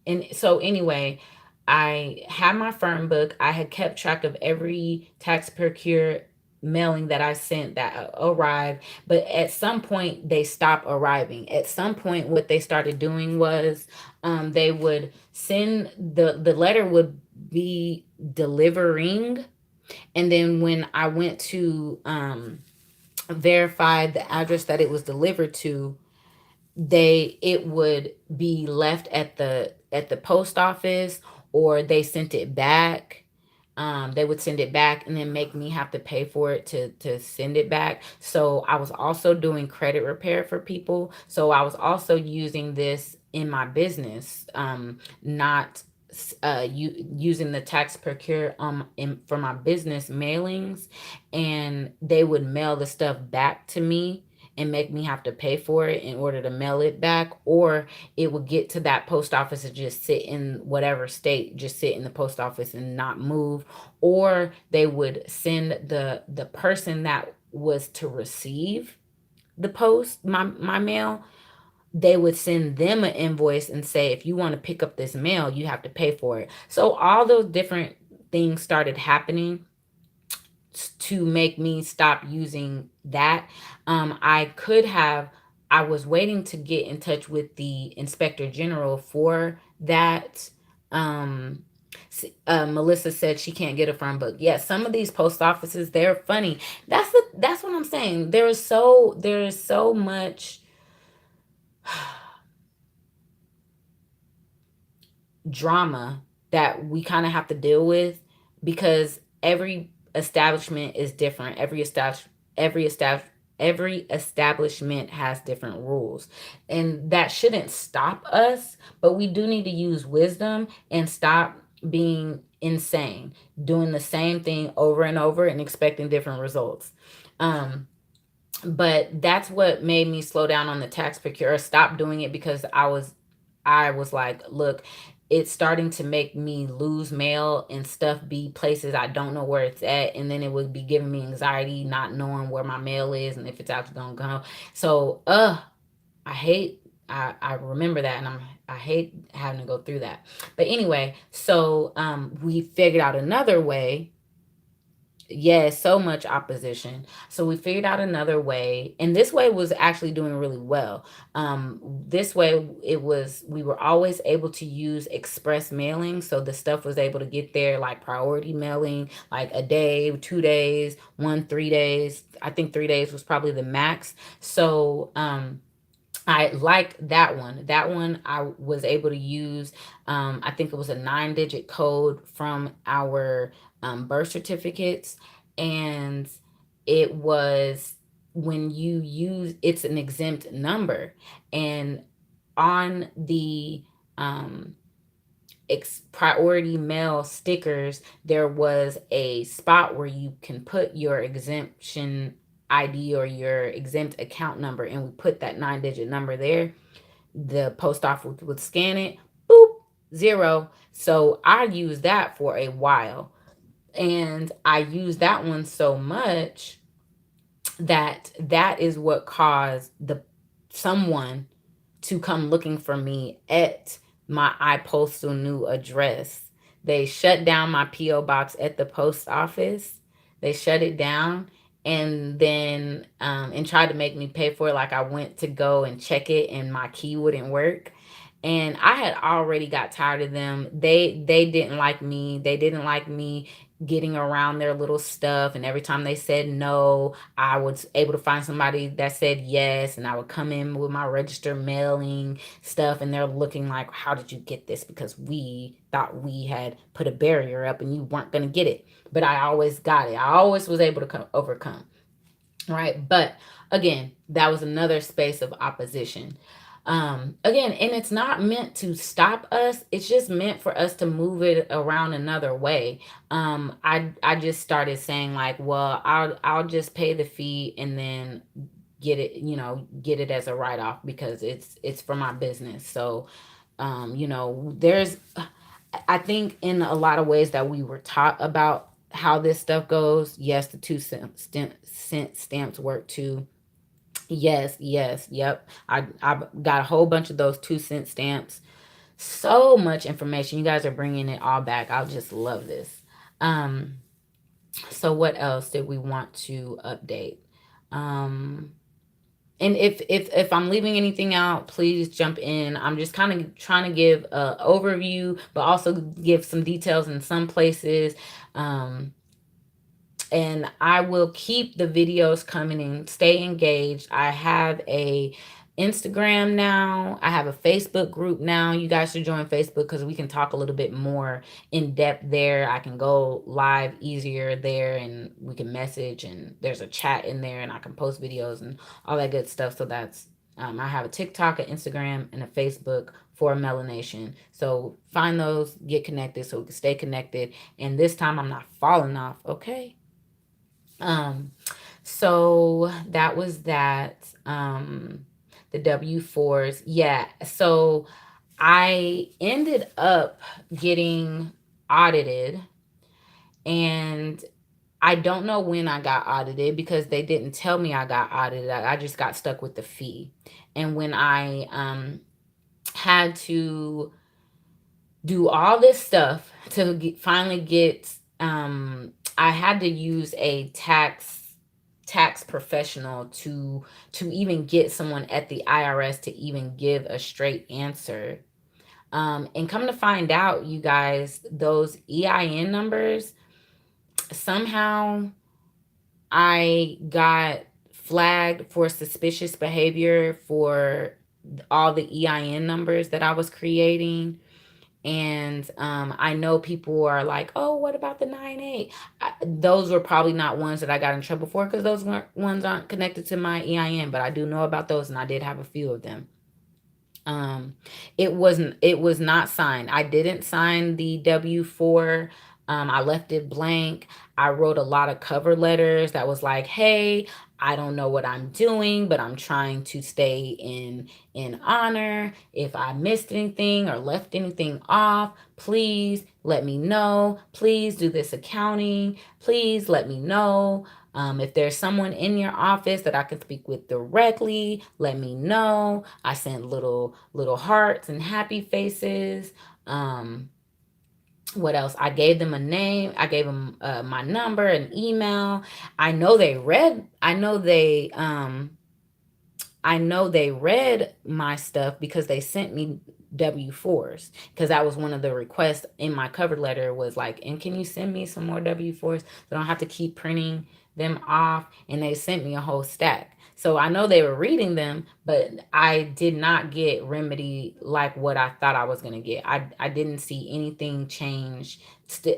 and so anyway, I had my firm book. I had kept track of every Tax Procure mailing that I sent that arrived, but at some point they stopped arriving. At some point, what they started doing was they would send the letter would be delivering, and then when I went to verify the address that it was delivered to, it would be left at the post office, or they sent it back. They would send it back and then make me have to pay for it to send it back. So I was also doing credit repair for people. So I was also using this in my business, not using the Tax Procure for my business mailings, and they would mail the stuff back to me and make me have to pay for it in order to mail it back, or it would get to that post office and just sit in whatever state, just sit in the post office and not move, or they would send the person that was to receive the post, my mail, they would send them an invoice and say, if you want to pick up this mail, you have to pay for it. So all those different things started happening to make me stop using that. I could have, I was waiting to get in touch with the inspector general for that. Um, Melissa said she can't get a firm book. Yeah, some of these post offices, they're funny. That's what I'm saying. There is so much drama that we kind of have to deal with, because every establishment is different. Every establish every establishment has different rules. And that shouldn't stop us, but we do need to use wisdom and stop being insane, doing the same thing over and over and expecting different results. Um, but that's what made me slow down on the tax procure, stop doing it, because I was like, look, it's starting to make me lose mail and stuff be places I don't know where it's at, and then it would be giving me anxiety not knowing where my mail is and if it's actually gonna go. So I hate, I remember that, and I hate having to go through that. But anyway, so we figured out another way. Yes, so much opposition. So we figured out another way, and this way was actually doing really well. This way, it was, we were always able to use express mailing, so the stuff was able to get there like priority mailing, like a day, 2 days, 3 days. I think 3 days was probably the max. So I like that one. That one I was able to use. I think it was a 9-digit code from our birth certificates, and it was, when you use, it's an exempt number, and on the um, priority mail stickers, there was a spot where you can put your exemption ID or your exempt account number, and we put that 9-digit number there. The post office would scan it, boop, zero. So I used that for a while, and I used that one so much that that is what caused the someone to come looking for me at my iPostal new address. They shut down my PO box at the post office. They shut it down, and then and tried to make me pay for it. Like, I went to go and check it, and my key wouldn't work. And I had already got tired of them. They didn't like me. They didn't like me getting around their little stuff, and every time they said no, I was able to find somebody that said yes, and I would come in with my register mailing stuff, and they're looking like, how did you get this? Because we thought we had put a barrier up and you weren't going to get it. But I always got it. I always was able to overcome. Right. But again, that was another space of opposition. Again, and it's not meant to stop us, it's just meant for us to move it around another way. I just started saying, like, well, I'll just pay the fee and then get it, get it as a write-off, because it's for my business. So there's, I think, in a lot of ways that we were taught about how this stuff goes. Yes, the 2 cent stamps work too. Yes, yes, yep. I got a whole bunch of those 2 cent stamps. So much information. You guys are bringing it all back. I just love this. Um, so what else did we want to update? Um, and if I'm leaving anything out, please jump in. I'm just kind of trying to give a overview, but also give some details in some places. Um, and I will keep the videos coming and stay engaged. I have a Instagram now. I have a Facebook group now. You guys should join Facebook, because we can talk a little bit more in depth there. I can go live easier there, and we can message, and there's a chat in there, and I can post videos and all that good stuff. So that's I have a TikTok, an Instagram, and a Facebook for Melanation. So find those, get connected so we can stay connected. And this time I'm not falling off, okay? Um, so that was that. The W-4s. Yeah. So I ended up getting audited, and I don't know when I got audited, because they didn't tell me I got audited. I just got stuck with the fee. And when I had to do all this stuff to finally get, I had to use a tax professional to even get someone at the IRS to even give a straight answer. And come to find out, you guys, those EIN numbers, somehow I got flagged for suspicious behavior for all the EIN numbers that I was creating. And I know people are like, oh, what about the 9.8? Those were probably not ones that I got in trouble for, because those weren't ones aren't connected to my EIN, but I do know about those, and I did have a few of them. Um, it was not signed. I didn't sign the W-4. I left it blank. I wrote a lot of cover letters that was like, hey, I don't know what I'm doing, but I'm trying to stay in honor. If I missed anything or left anything off, please let me know. Please do this accounting. Please let me know. If there's someone in your office that I can speak with directly, let me know. I sent little hearts and happy faces. Um, what else? I gave them a name. I gave them my number, an email. I know they read. I know they read my stuff because they sent me W-4s, because that was one of the requests in my cover letter, was like, and can you send me some more W-4s so I don't have to keep printing them off? And they sent me a whole stack. So I know they were reading them, but I did not get remedy like what I thought I was going to get. I didn't see anything change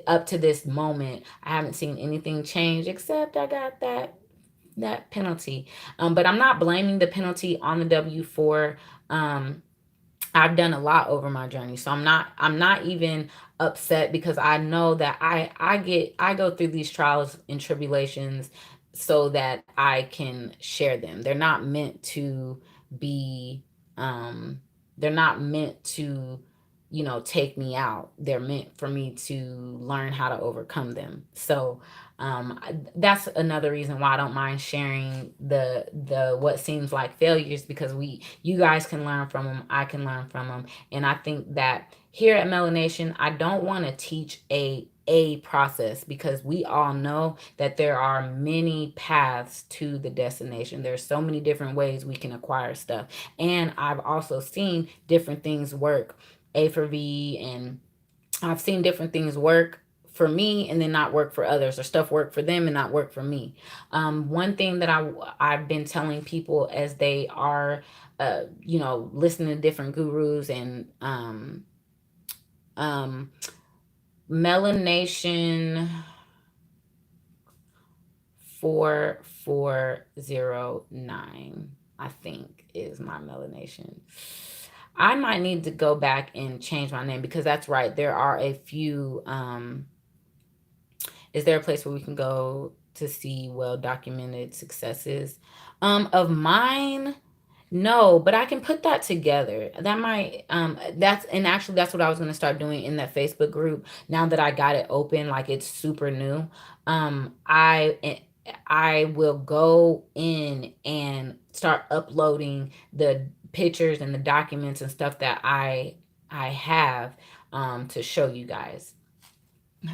up to this moment. I haven't seen anything change, except I got that penalty. But I'm not blaming the penalty on the W-4. Um, I've done a lot over my journey, so I'm not even upset, because I know that I go through these trials and tribulations so that I can share them. They're not meant to be um they're not meant to, take me out. They're meant for me to learn how to overcome them. So that's another reason why I don't mind sharing the what seems like failures, because you guys can learn from them, I can learn from them. And I think that here at Melanation, I don't want to teach a process, because we all know that there are many paths to the destination. There's so many different ways we can acquire stuff. And I've also seen different things work, A for V, and I've seen different things work for me and then not work for others, or stuff work for them and not work for me. One thing that I've been telling people as they are, listening to different gurus, and um, Melanation 4409, I think, is my Melanation. I might need to go back and change my name, because that's right. There are a few. Is there a place where we can go to see well documented successes of mine? No, but I can put that together. That might that's and actually that's what I was gonna start doing in that Facebook group. Now that I got it open, like it's super new. I will go in and start uploading the pictures and the documents and stuff that I have to show you guys.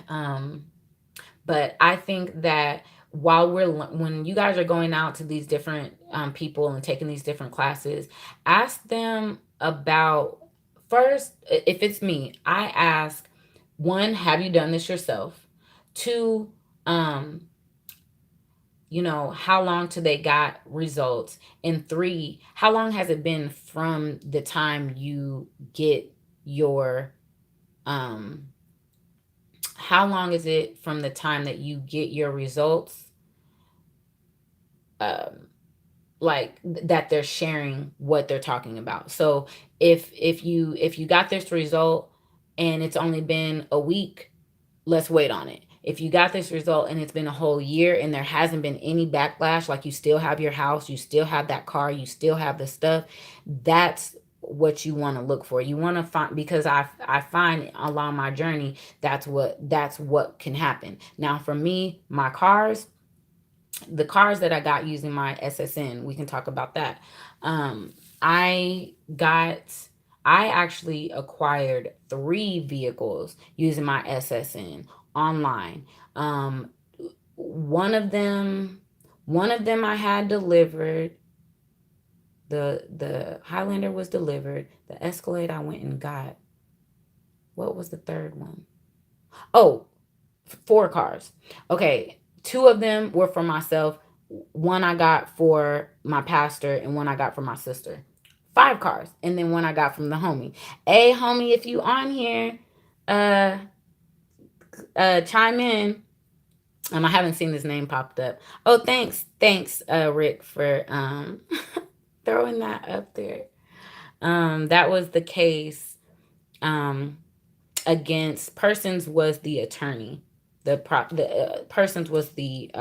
Um but I think that when you guys are going out to these different people and taking these different classes, ask them about, first, if it's me, I ask, one, have you done this yourself? Two, um, how long till they got results? And three, how long has it been from the time you get your um how long is it from the time that you get your results, um that they're sharing what they're talking about? So if you got this result and it's only been a week, let's wait on it. If you got this result and it's been a whole year and there hasn't been any backlash, like you still have your house, you still have that car, you still have the stuff, that's what you want to look for. You want to find, because I find along my journey, that's what can happen. Now for me, the cars that I got using my SSN, we can talk about that. Um, I got, I actually acquired 3 vehicles using my SSN online. Um, one of them, one of them I had delivered. The Highlander was delivered. The Escalade I went and got. What was the third one? Oh, 4 cars. Okay, 2 of them were for myself. One I got for my pastor, and one I got for my sister. 5 cars. And then one I got from the homie. Hey, homie, if you on here, uh, chime in. I haven't seen his name popped up. Oh, thanks, Rick, for throwing that up there. That was the case. Um, against Persons was the attorney. The Persons was the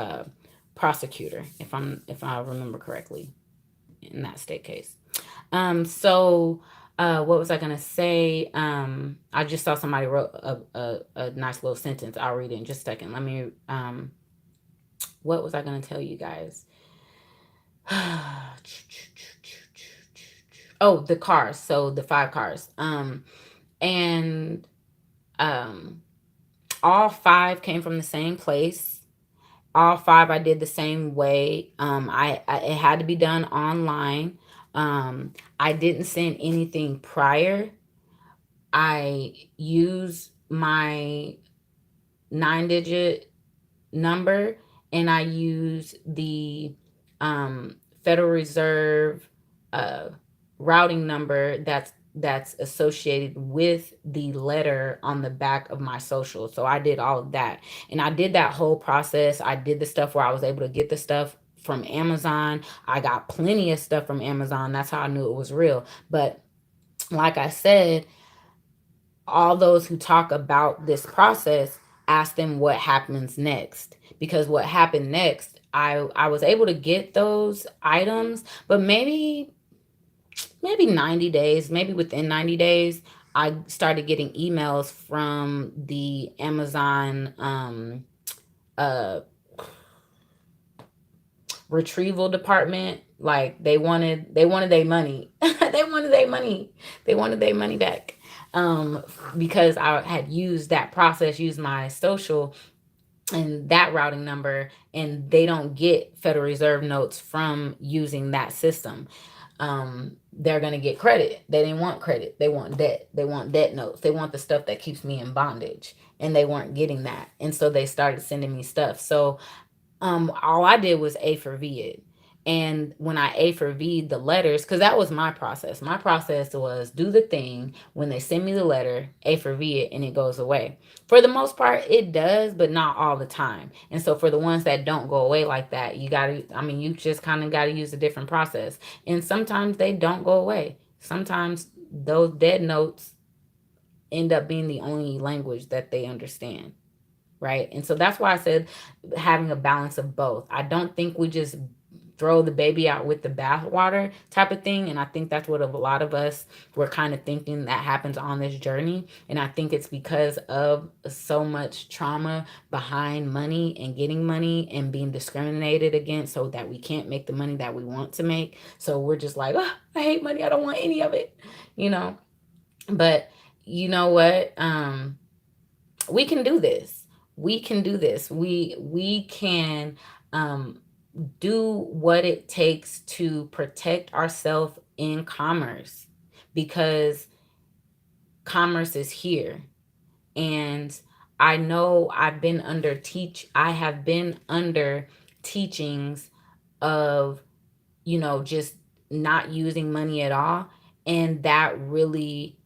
prosecutor, if I remember correctly, in that state case. So what was I gonna say? I just saw somebody wrote a nice little sentence. I'll read it in just a second. Let me. What was I gonna tell you guys? Oh, the cars. So the 5 cars. And um all 5 came from the same place. All 5 I did the same way. I it had to be done online. I didn't send anything prior. I used my 9-digit number, and I use the Federal Reserve uh, routing number that's associated with the letter on the back of my social. So I did all of that, and I did that whole process. I did the stuff where I was able to get the stuff from Amazon. I got plenty of stuff from Amazon. That's how I knew it was real. But like I said, all those who talk about this process, ask them what happens next, because what happened next, I was able to get those items, but maybe 90 days, maybe within 90 days, I started getting emails from the Amazon uh retrieval department. Like they wanted their money. They wanted their money back. Because I had used that process, used my social and that routing number, and they don't get Federal Reserve notes from using that system. They're going to get credit. They didn't want credit. They want debt. They want debt notes. They want the stuff that keeps me in bondage. And they weren't getting that. And so they started sending me stuff. So all I did was A for V it. And when I A for V'd the letters, because that was my process. My process was do the thing. When they send me the letter, A for V it, and it goes away. For the most part, it does, but not all the time. And so for the ones that don't go away like that, you just kind of got to use a different process. And sometimes they don't go away. Sometimes those dead notes end up being the only language that they understand, right? And so that's why I said having a balance of both. I don't think we just throw the baby out with the bathwater type of thing. And I think that's what a lot of us were kind of thinking that happens on this journey. And I think it's because of so much trauma behind money and getting money and being discriminated against, so that we can't make the money that we want to make. So we're just like, oh, I hate money. I don't want any of it, you know? But you know what? We can do this. We can do this. We can um, do what it takes to protect ourselves in commerce, because commerce is here. And I know I have been under teachings of, just not using money at all. And that really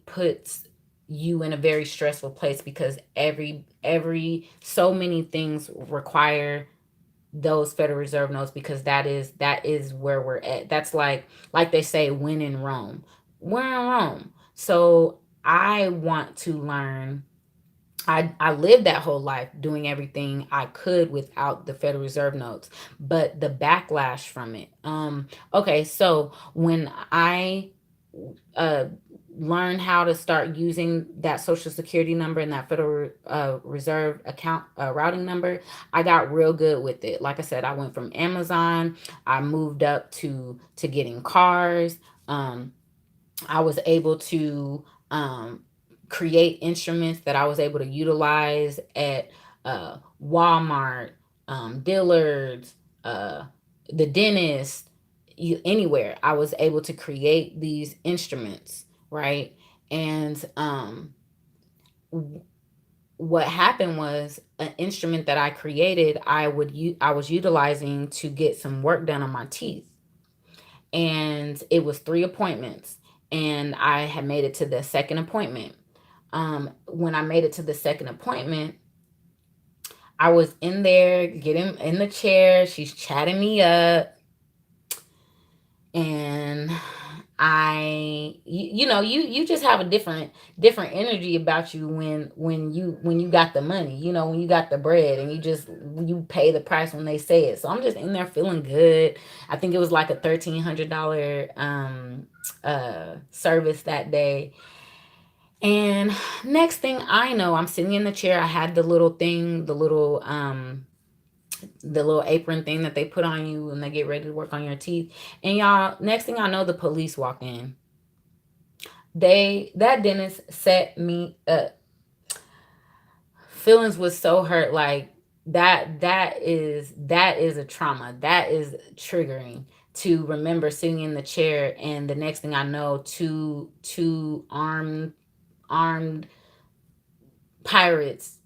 puts you in a very stressful place, because every so many things require those Federal Reserve notes, because that is where we're at. That's like they say, when in Rome. We're in Rome. So I want to learn. I lived that whole life doing everything I could without the Federal Reserve notes, but the backlash from it. Okay, so when I uh learn how to start using that social security number and that Federal Reserve account routing number, I got real good with it. Like I said, I went from Amazon, I moved up to getting cars. I was able to create instruments that I was able to utilize at Walmart, Dillard's, uh, the dentist, anywhere. I was able to create these instruments, right? And what happened was, an instrument that I created, I was utilizing to get some work done on my teeth. and it was 3 appointments, and I had made it to the second appointment. When I made it to the second appointment, I was in there getting in the chair. She's chatting me up, and you just have a different energy about you when you got the money, when you got the bread, and you pay the price when they say it. So I'm just in there feeling good. I think it was like a $1,300 service that day. And next thing I know, I'm sitting in the chair. I had the little thing, the little apron thing that they put on you when they get ready to work on your teeth. And y'all, next thing I know, the police walk in. That dentist set me up. Feelings was so hurt. Like that is a trauma. That is triggering to remember sitting in the chair, and the next thing I know, two armed pirates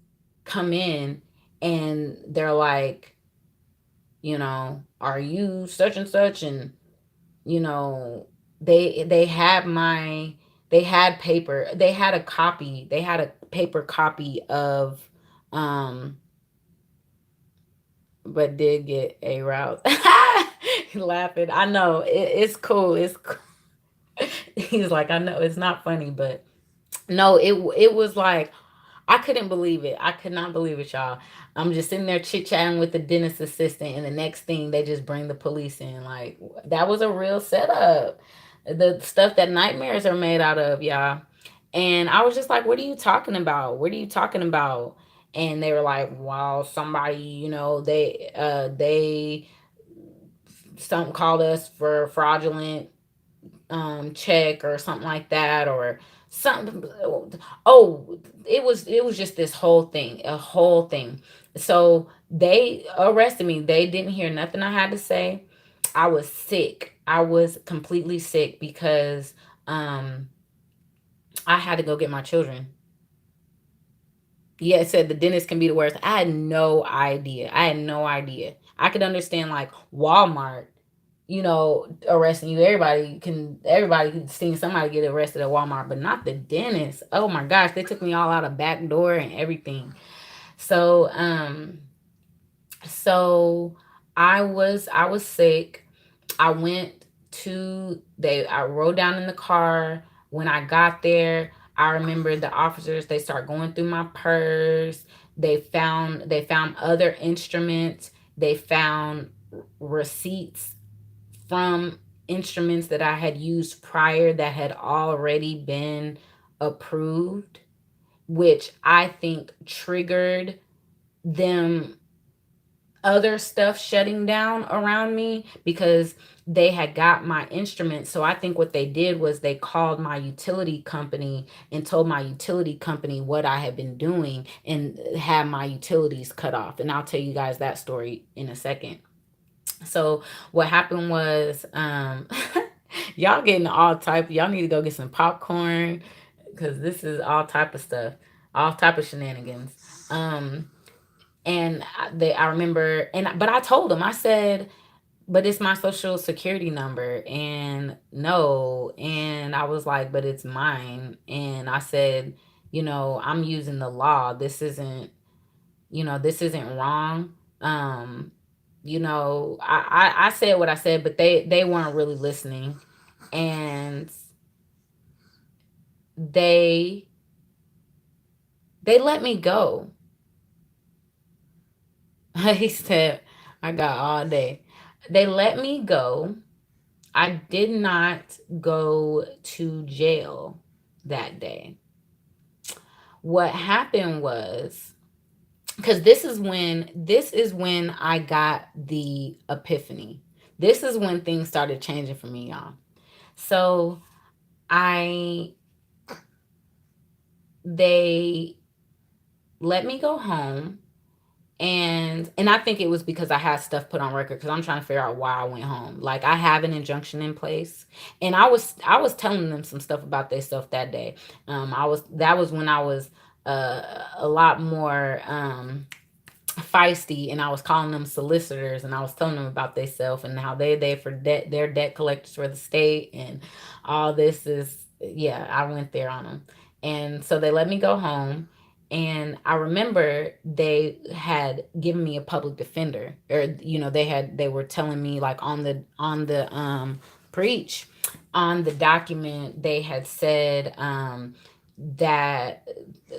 come in, and they're like, are you such and such? And you know they had my they had paper, they had a paper copy of, um but did get a route. Laughing, I know it's cool, he's like, I know it's not funny, but no, it was like, I couldn't believe it. I could not believe it, y'all. I'm just sitting there chit chatting with the dentist assistant, and the next thing they just bring the police in. Like, that was a real setup. The stuff that nightmares are made out of, y'all. And I was just like, "What are you talking about? What are you talking about?" And they were like, "Well, somebody, they some called us for fraudulent check or something like that, or something." Oh, it was just this whole thing, a whole thing. So they arrested me. They didn't hear nothing I had to say. I was sick. I was completely sick because um I had to go get my children. Yeah, it said the dentist can be the worst. I had no idea. I had no idea. I could understand like Walmart, arresting you. Everybody can see somebody get arrested at Walmart, but not the dentist. Oh my gosh, they took me all out of back door and everything. So, so I was sick. I went I rode down in the car. When I got there, I remember the officers, they start going through my purse. They found other instruments. They found receipts from instruments that I had used prior that had already been approved, which I think triggered them other stuff shutting down around me, because they had got my instruments. So I think what they did was they called my utility company and told my utility company what I had been doing, and had my utilities cut off. And I'll tell you guys that story in a second. So what happened was, y'all getting all type. Y'all need to go get some popcorn, because this is all type of stuff, all type of shenanigans. Um, and I remember, but I told them, I said, but it's my social security number, and no, and I was like, but it's mine, and I said, I'm using the law. This isn't wrong. Um, I said what I said, but they weren't really listening, and they they let me go. He said, I got all day. They let me go. I did not go to jail that day. What happened was, because this is when I got the epiphany. This is when things started changing for me, y'all. So I they let me go home, and I think it was because I had stuff put on record, because I'm trying to figure out why I went home. Like, I have an injunction in place, and I was telling them some stuff about their stuff that day. That was when I was a lot more feisty, and I was calling them solicitors, and I was telling them about themselves and how they for debt, they're debt collectors for the state, and all this is, yeah, I went there on them. And so they let me go home. And I remember they had given me a public defender, or they were telling me, like, on the preach, on the document they had said that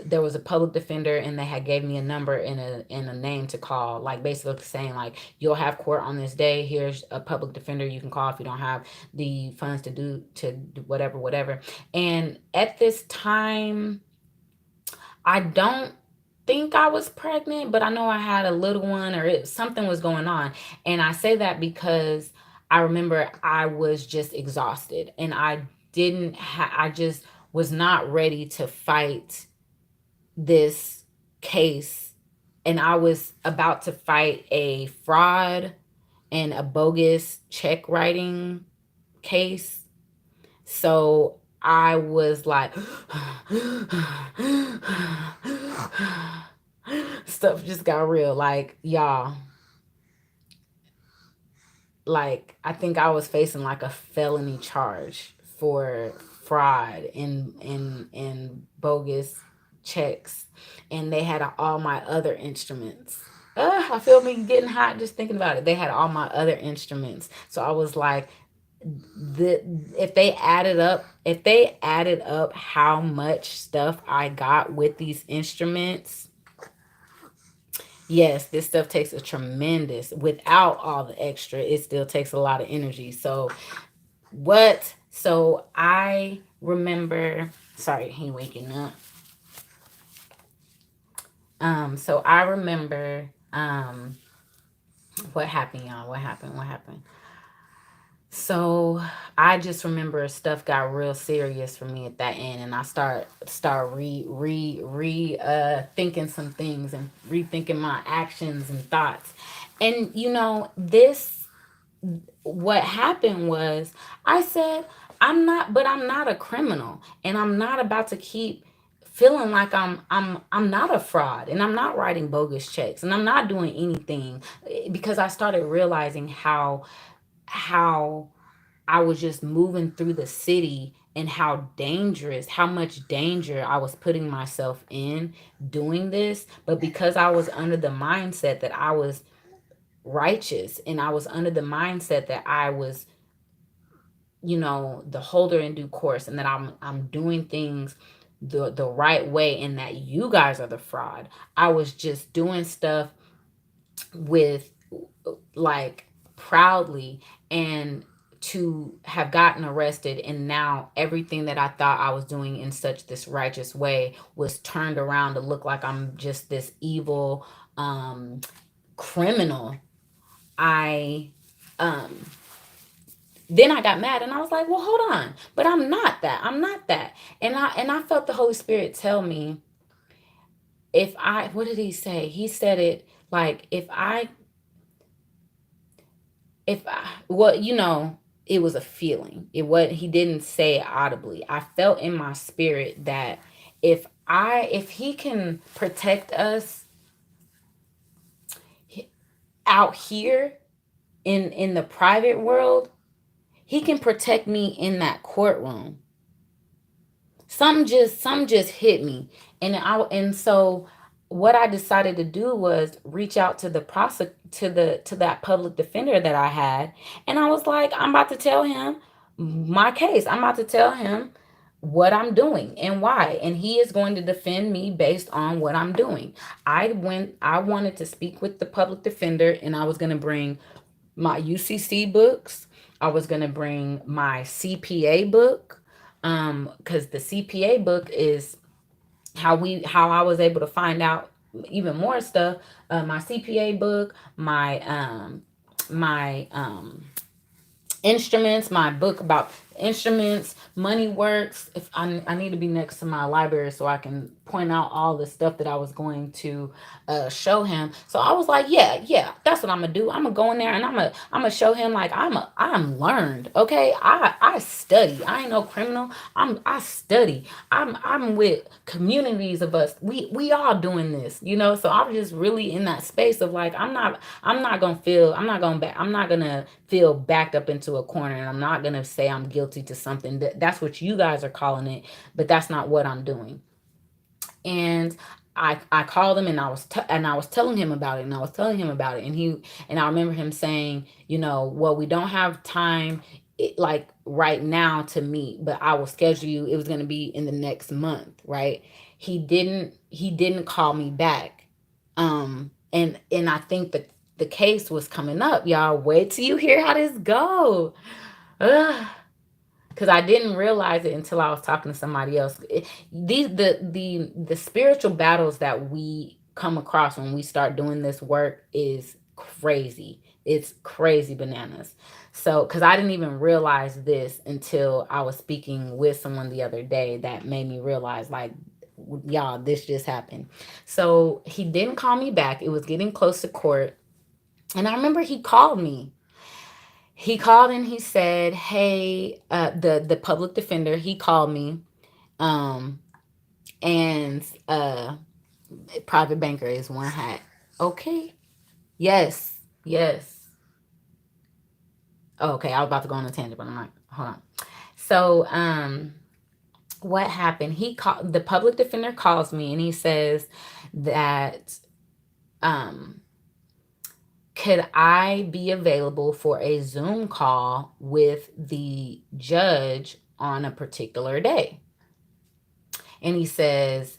there was a public defender, and they had gave me a number and a name to call, like basically saying, like, you'll have court on this day, here's a public defender you can call if you don't have the funds to do whatever. And at this time, I don't think I was pregnant, but I know I had a little one, or something was going on. And I say that because I remember I was just exhausted, and I just was not ready to fight this case. And I was about to fight a fraud and a bogus check writing case. So I was like, stuff just got real. Like, y'all, like, I think I was facing like a felony charge for fraud and bogus checks, and they had all my other instruments. I feel me getting hot just thinking about it. They had all my other instruments, so I was like, the if they added up how much stuff I got with these instruments, yes, this stuff takes a tremendous, without all the extra, it still takes a lot of energy. So what? So I remember, sorry, he waking up. So I remember what happened, y'all. What happened? So I just remember stuff got real serious for me at that end, and I start re thinking some things, and rethinking my actions and thoughts. And this, what happened was, I said, I'm not a criminal, and I'm not about to keep feeling like I'm not a fraud, and I'm not writing bogus checks, and I'm not doing anything, because I started realizing how I was just moving through the city, and how much danger I was putting myself in doing this. But because I was under the mindset that I was righteous, and I was under the mindset that I was, the holder in due course, and that I'm doing things the right way, and that you guys are the fraud. I was just doing stuff with, like, proudly, and to have gotten arrested, and now everything that I thought I was doing in such this righteous way was turned around to look like I'm just this evil criminal. I um then I got mad, and I was like, well, hold on, but I'm not that. I'm not that. And I felt the Holy Spirit tell me, if I what did he say? He said it like, if I well, it was a feeling. He didn't say it audibly. I felt in my spirit that if he can protect us out here in the private world, he can protect me in that courtroom. Some just hit me, and so what I decided to do was reach out to the to that public defender that I had, and I was like, I'm about to tell him my case. I'm about to tell him what I'm doing and why, and he is going to defend me based on what I'm doing. I wanted to speak with the public defender, and I was going to bring my UCC books. I was going to bring my CPA book, cuz the CPA book is how I was able to find out even more stuff. My CPA book, my instruments, my book about instruments, money works. If I need to be next to my library so I can point out all the stuff that I was going to show him. So I was like, yeah, yeah, that's what I'm gonna do. I'm gonna go in there and I'm gonna show him like I'm learned. Okay, I study. I ain't no criminal. I study. I'm with communities of us. We all doing this, you know. So I was just really in that space of like I'm not gonna feel backed up into a corner, and I'm not gonna say I'm guilty to something. That's what you guys are calling it, but that's not what I'm doing. And I called him and I was telling him about it, and I was telling him about it, and I remember him saying, you know, well, we don't have time, like right now to meet, but I will schedule you. It was going to be in the next month, right? He didn't call me back. And I think that the case was coming up. Y'all wait till you hear how this go. Ugh, because I didn't realize it until I was talking to somebody else. The spiritual battles that we come across when we start doing this work is crazy. It's crazy bananas. So, because I didn't even realize this until I was speaking with someone the other day that made me realize, like, y'all, this just happened. So he didn't call me back. It was getting close to court, and I remember he called and he said, "Hey, the public defender, he called me, um, and private banker is one hat. Okay, yes, yes. Oh, okay, I was about to go on a tangent, but I'm not. Hold on. So, what happened? The public defender calls me and he says that um could I be available for a Zoom call with the judge on a particular day? And he says,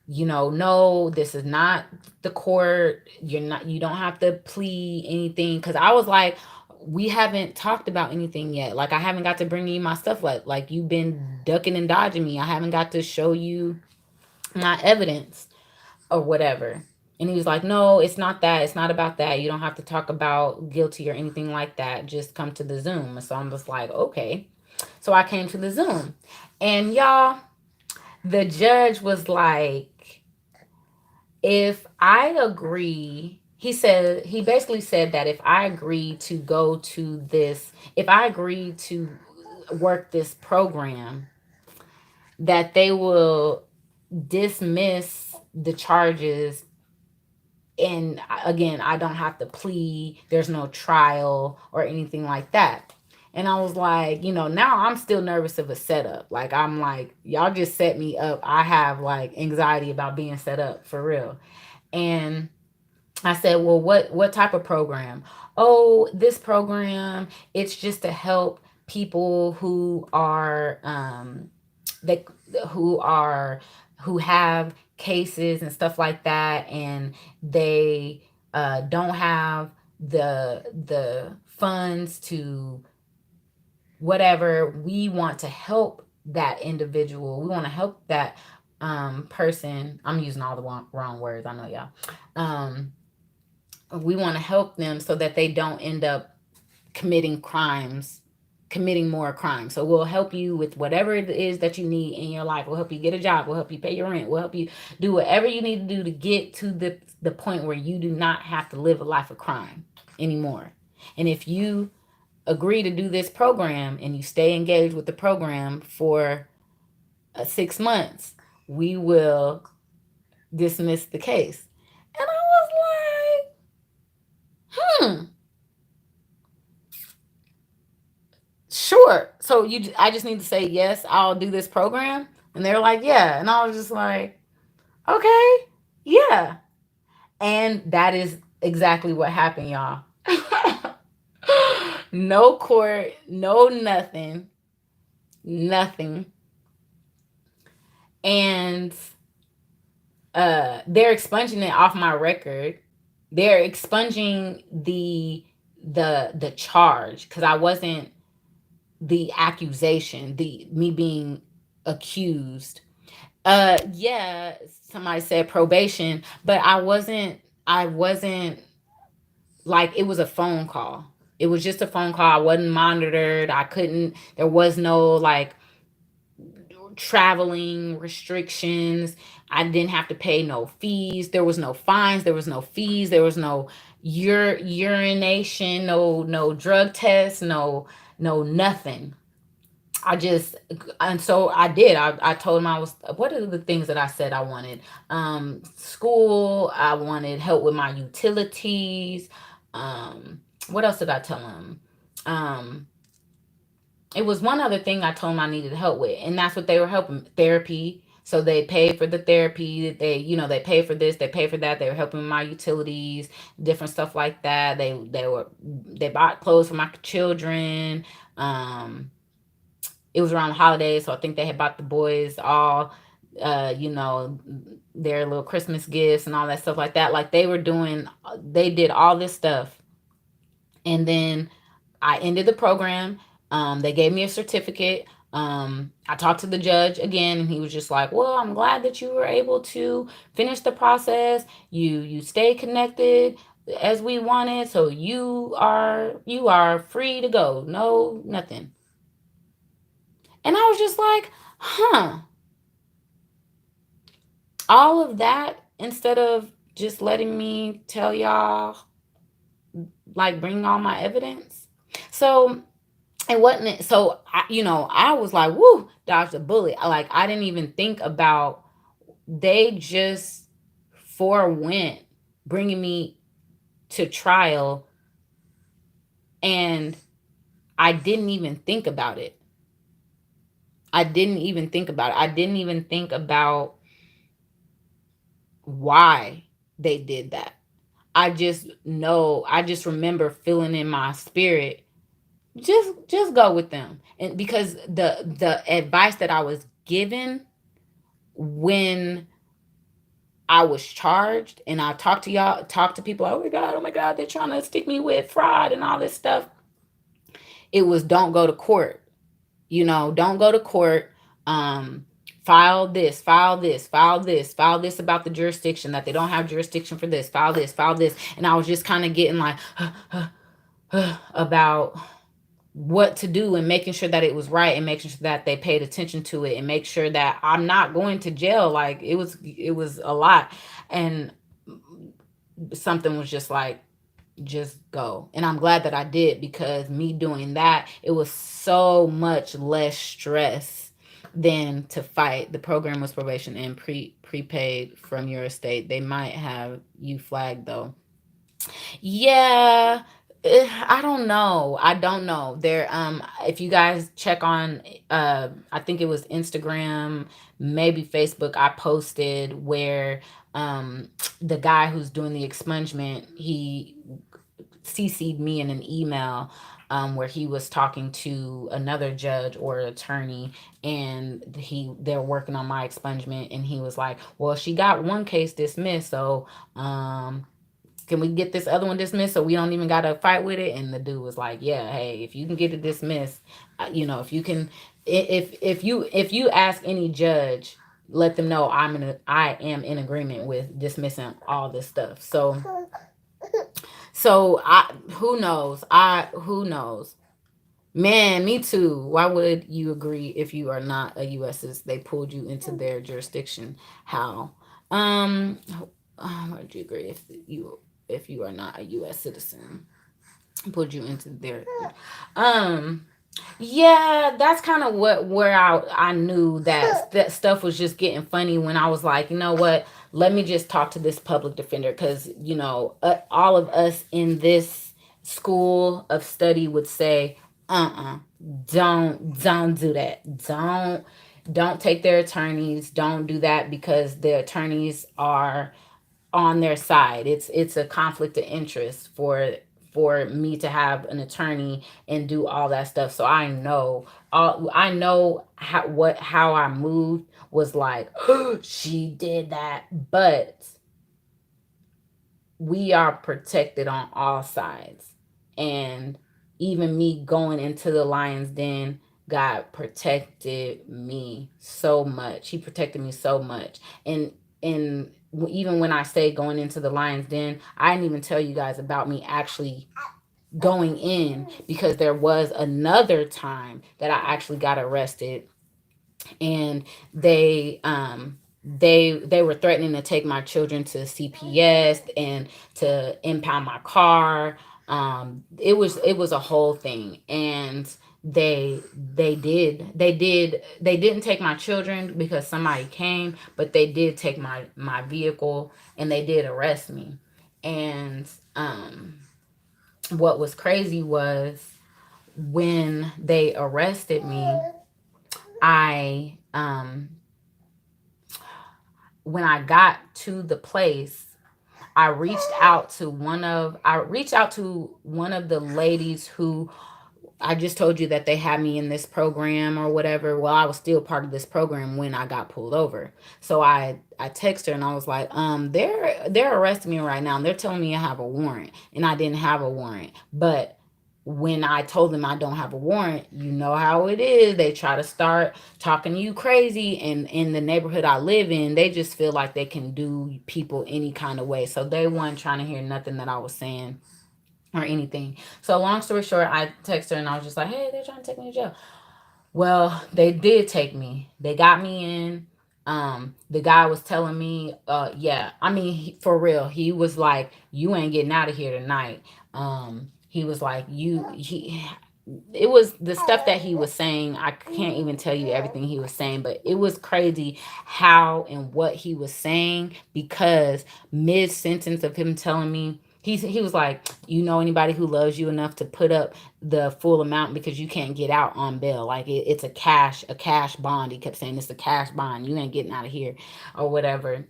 you know, no, this is not the court. You don't have to plead anything. Cause I was like, we haven't talked about anything yet. Like, I haven't got to bring you my stuff. Like you've been ducking and dodging me. I haven't got to show you my evidence or whatever. And he was like, no, it's not that. It's not about that. You don't have to talk about guilty or anything like that. Just come to the Zoom. So I'm just like, okay. So I came to the Zoom. And y'all, the judge was like, if I agree, he basically said that if I agree to go to this, if I agree to work this program, that they will dismiss the charges. And again, I don't have to plead, there's no trial or anything like that. And I was like, you know, now I'm still nervous of a setup. Like, I'm like, y'all just set me up. I have like anxiety about being set up for real. And I said, well, what type of program? Oh, this program, it's just to help people they who are who have cases and stuff like that, and they don't have the funds to whatever. We want to help that individual. We want to help that person. I'm using all the wrong words. I know y'all. Um, we want to help them so that they don't end up committing crimes, committing more crimes. So we'll help you with whatever it is that you need in your life. We'll help you get a job. We'll help you pay your rent. We'll help you do whatever you need to do to get to the point where you do not have to live a life of crime anymore. And if you agree to do this program and you stay engaged with the program for 6 months, we will dismiss the case. And I was like, sure. So I just need to say yes, I'll do this program. And they're like, yeah. And I was just like, okay, yeah. And that is exactly what happened, y'all. No court, no nothing, nothing. And they're expunging it off my record. They're expunging the charge because I wasn't the accusation, the me being accused. Yeah, somebody said probation, but I wasn't like, it was a phone call. It was just a phone call. I wasn't monitored. I couldn't, there was no like traveling restrictions. I didn't have to pay no fees. There was no fines. There was no fees. There was no urination, no drug tests, no nothing. I just, and so I did. I told him I was, what are the things that I said I wanted? School, I wanted help with my utilities. What else did I tell him? Um, it was one other thing I told them I needed help with, and that's what they were helping, therapy. So they paid for the therapy. They paid for this, they paid for that. They were helping with my utilities, different stuff like that. They bought clothes for my children. Um, it was around the holidays, so I think they had bought the boys all, uh, you know, their little Christmas gifts and all that stuff like that. Like they did all this stuff, and then I ended the program. They gave me a certificate. I talked to the judge again, and he was just like, "Well, I'm glad that you were able to finish the process. You stay connected as we wanted, so you are free to go. No, nothing." And I was just like, "Huh." All of that instead of just letting me tell y'all, like, bring all my evidence. So it wasn't, so I was like, woo, dodged a bullet. Like, I didn't even think about, they just forewent bringing me to trial, and I didn't even think about it. I didn't even think about it. I didn't even think about why they did that. I just remember feeling in my spirit, just go with them. And because the advice that I was given when I was charged, and I talked to people, oh my God, they're trying to stick me with fraud and all this stuff. It was, don't go to court. Don't go to court. Um, file this, file this, file this, file this about the jurisdiction, that they don't have jurisdiction for this, file this, file this. And I was just kind of getting like, about what to do, and making sure that it was right, and making sure that they paid attention to it, and make sure that I'm not going to jail. Like, it was a lot. And something was just like, just go. And I'm glad that I did, because me doing that, it was so much less stress than to fight. The program was probation and prepaid from your estate. They might have you flagged though. Yeah, I don't know. I don't know. If you guys check on, I think it was Instagram, maybe Facebook, I posted where the guy who's doing the expungement, he CC'd me in an email, where he was talking to another judge or attorney, and they're working on my expungement, and he was like, "Well, she got one case dismissed, so can we get this other one dismissed so we don't even gotta fight with it?" And the dude was like, "Yeah, hey, if you can get it dismissed, if you can, if you ask any judge, let them know I am in agreement with dismissing all this stuff." So I who knows? Who knows? Man, me too. Why would you agree if you are not a U.S. citizen? They pulled you into their jurisdiction. How? Um, why would you agree if you are not a U.S. citizen? Pulled you into their. Um, yeah, that's kind of where I knew that stuff was just getting funny, when I was like, you know what? Let me just talk to this public defender, because all of us in this school of study would say, don't do that. Don't take their attorneys. Don't do that, because the attorneys are on their side. It's a conflict of interest for me to have an attorney and do all that stuff. So I know how I moved was like, oh, she did that, but we are protected on all sides. And even me going into the lion's den, God protected me so much. He protected me so much. And even when I say going into the lion's den, I didn't even tell you guys about me actually going in, because there was another time that I actually got arrested, and they were threatening to take my children to CPS and to impound my car. It was a whole thing, and they didn't take my children because somebody came, but they did take my vehicle, and they did arrest me. And what was crazy was, when they arrested me, I when I got to the place, I reached out to one of the ladies who, I just told you that they had me in this program or whatever. Well, I was still part of this program when I got pulled over. So I texted her and I was like, they're arresting me right now, and they're telling me I have a warrant, and I didn't have a warrant. But when I told them I don't have a warrant, you know how it is. They try to start talking to you crazy, and in the neighborhood I live in, they just feel like they can do people any kind of way. So they weren't trying to hear nothing that I was saying or anything. So long story short, I texted her and I was just like, "Hey, they're trying to take me to jail." Well, they did take me. They got me in. The guy was telling me, yeah, I mean, for real, he was like, "You ain't getting out of here tonight." He was like, it was the stuff that he was saying. I can't even tell you everything he was saying, but it was crazy how and what he was saying, because mid sentence of him telling me, he was like, "You know anybody who loves you enough to put up the full amount, because you can't get out on bail? Like, it's a cash bond." He kept saying, "It's a cash bond. You ain't getting out of here," or whatever.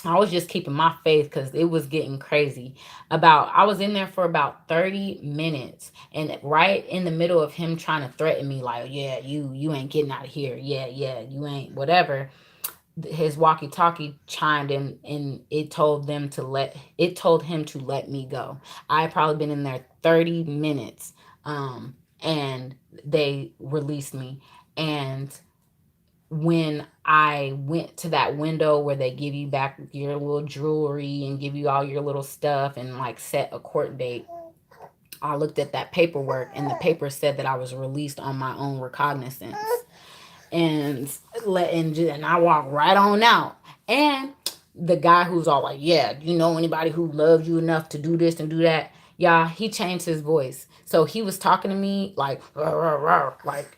I was just keeping my faith, because it was getting crazy. I was in there for about 30 minutes, and right in the middle of him trying to threaten me, like, "Yeah, you ain't getting out of here. Yeah, yeah, you ain't whatever." His walkie-talkie chimed in, and it told him to let me go. I had probably been in there 30 minutes, and they released me. And when I went to that window where they give you back your little jewelry and give you all your little stuff and like set a court date, I looked at that paperwork, and the paper said that I was released on my own recognizance. And and I walked right on out. And the guy who's all like, "Yeah, you know anybody who loves you enough to do this and do that?" Yeah, he changed his voice. So he was talking to me like, "Rah, rah, rah," like,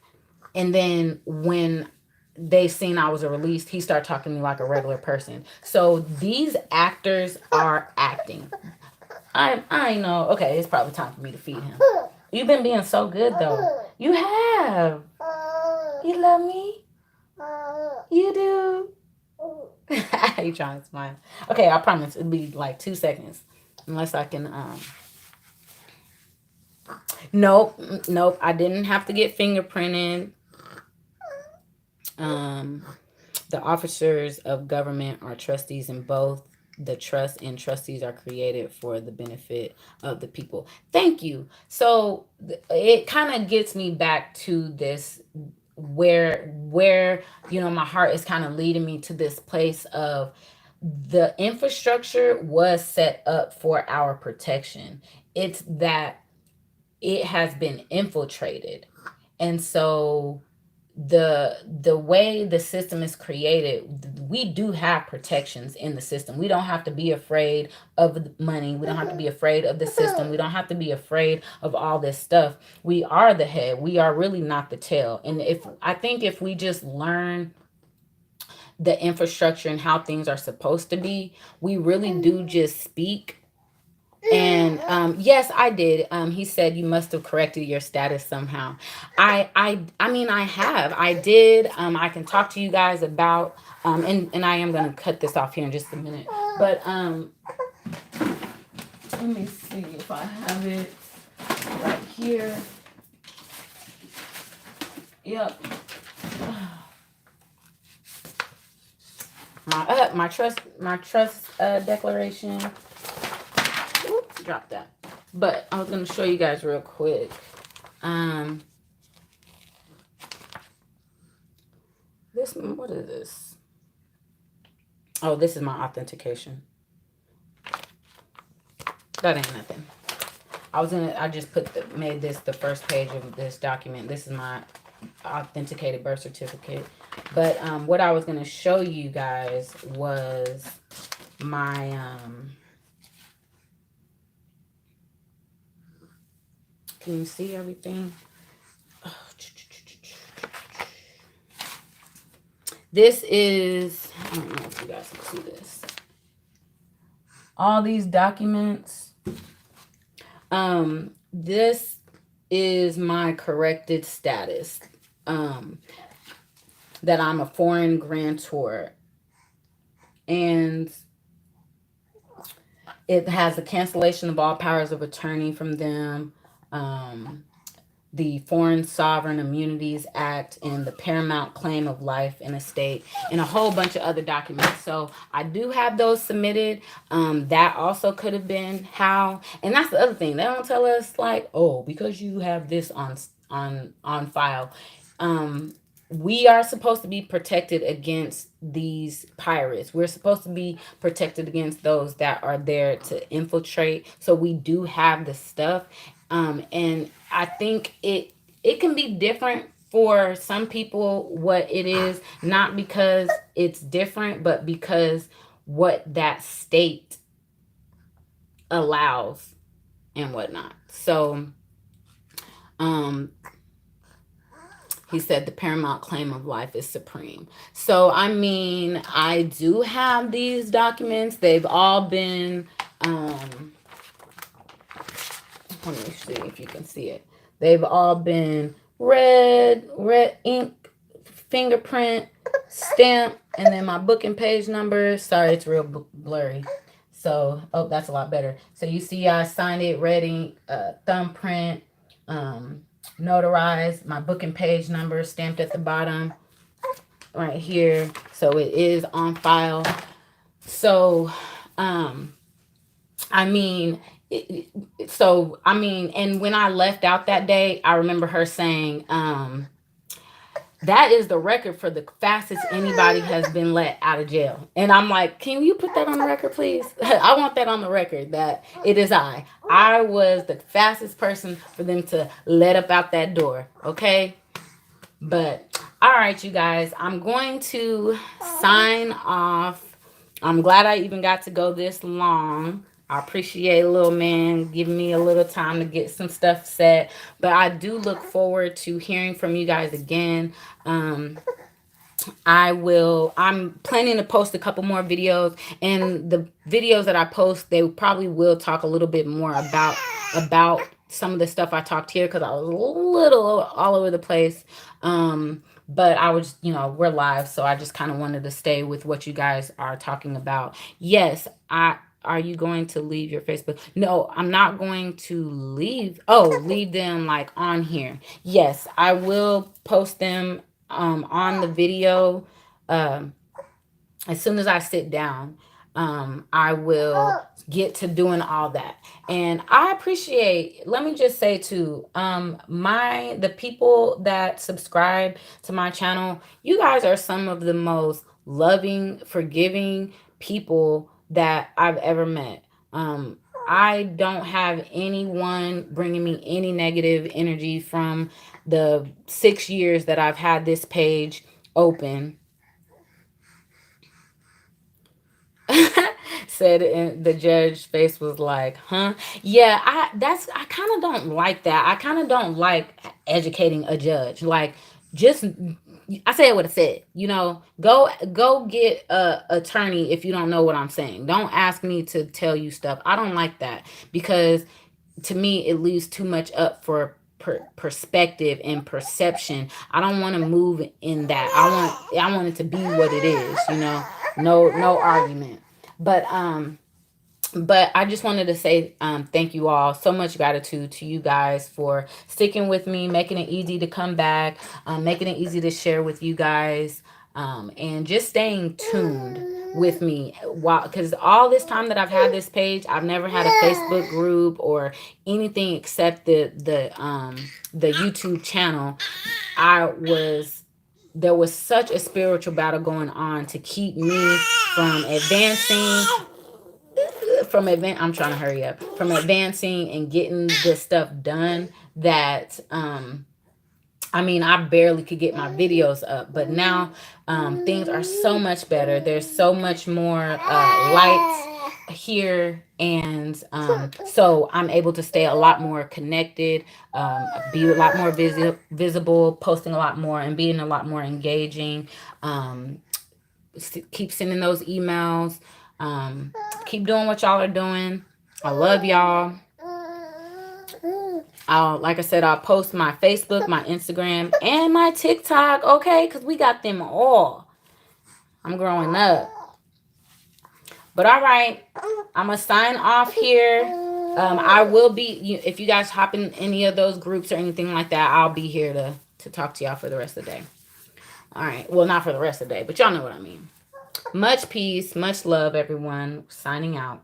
and then when they seen I was released, he started talking to me like a regular person. So these actors are acting. I know. Okay, it's probably time for me to feed him. You've been being so good though. You have. You love me. You do. You trying to smile? Okay, I promise it'll be like 2 seconds, unless I can. Nope, nope. I didn't have to get fingerprinted. Um, the officers of government are trustees in both. The trust and trustees are created for the benefit of the people. Thank you. So it kind of gets me back to this, where my heart is kind of leading me to this place of, the infrastructure was set up for our protection. It's that it has been infiltrated. And so the way the system is created, we do have protections in the system. We don't have to be afraid of the money. We don't have to be afraid of the system. We don't have to be afraid of all this stuff. We are the head. We are really not the tail. And if we just learn the infrastructure and how things are supposed to be, we really do just speak. And yes, I did. He said you must have corrected your status somehow. I mean, I have. I did. I can talk to you guys about, and I am gonna cut this off here in just a minute. But let me see if I have it right here. Yep. My trust declaration. Oops, drop that. But I was gonna show you guys real quick. Um, what is this? Oh, this is my authentication. That ain't nothing. I just made this the first page of this document. This is my authenticated birth certificate. But what I was gonna show you guys was my can you see everything? This is, I don't know if you guys can see this. All these documents. This is my corrected status. That I'm a foreign grantor. And it has a cancellation of all powers of attorney from them. The Foreign Sovereign Immunities Act and the Paramount Claim of Life and Estate and a whole bunch of other documents. So I do have those submitted. That also could have been how, and that's the other thing. They don't tell us like, oh, because you have this on file. We are supposed to be protected against these pirates. We're supposed to be protected against those that are there to infiltrate. So we do have the stuff. And I think it can be different for some people what it is, not because it's different, but because what that state allows and whatnot. So he said the paramount claim of life is supreme. So, I mean, I do have these documents. They've all been, let me see if you can see it. They've all been red ink, fingerprint, stamp, and then my book and page number. Sorry, it's real blurry. So, oh, that's a lot better. So you see I signed it, red ink, thumbprint, notarized, my book and page number stamped at the bottom right here. So it is on file. So, I mean, and when I left out that day, I remember her saying, that is the record for the fastest anybody has been let out of jail. And I'm like, can you put that on the record, please? I want that on the record that it is I. I was the fastest person for them to let up out that door. Okay? But, all right, you guys, I'm going to sign off. I'm glad I even got to go this long. I appreciate little man giving me a little time to get some stuff set. But I do look forward to hearing from you guys again. I'm planning to post a couple more videos, and the videos that I post, they probably will talk a little bit more about some of the stuff I talked here, because I was a little all over the place. But I was, we're live, so I just kind of wanted to stay with what you guys are talking about. Yes, are you going to leave your Facebook? No, I'm not going to leave. Oh, leave them like on here. Yes, I will post them on the video as soon as I sit down. I will get to doing all that. And I appreciate, let me just say too, the people that subscribe to my channel, you guys are some of the most loving, forgiving people that I've ever met. I don't have anyone bringing me any negative energy from the 6 years that I've had this page open. Said, and the judge's face was like, huh? Yeah, I kind of don't like that. I kind of don't like educating a judge. Like, just, I said what I said. Go get a attorney if you don't know what I'm saying. Don't ask me to tell you stuff. I don't like that, because to me it leaves too much up for perspective and perception. I don't want to move in that. I want it to be what it is. No argument. But I just wanted to say thank you all. So much gratitude to you guys for sticking with me, making it easy to come back, making it easy to share with you guys, and just staying tuned with me. Because all this time that I've had this page, I've never had a Facebook group or anything except the YouTube channel. There was such a spiritual battle going on to keep me from advancing, from I'm trying to hurry up, from advancing and getting this stuff done that I mean, I barely could get my videos up, but now things are so much better. There's so much more light here, and so I'm able to stay a lot more connected, be a lot more visible, posting a lot more, and being a lot more engaging. Um, keep sending those emails. Keep doing what y'all are doing. I love y'all. Like I said, I'll post my Facebook, my Instagram, and my TikTok, okay? Because we got them all. I'm growing up. But all right, I'm going to sign off here. I will be, if you guys hop in any of those groups or anything like that, I'll be here to talk to y'all for the rest of the day. All right. Well, not for the rest of the day, but y'all know what I mean. Much peace, much love, everyone. Signing out.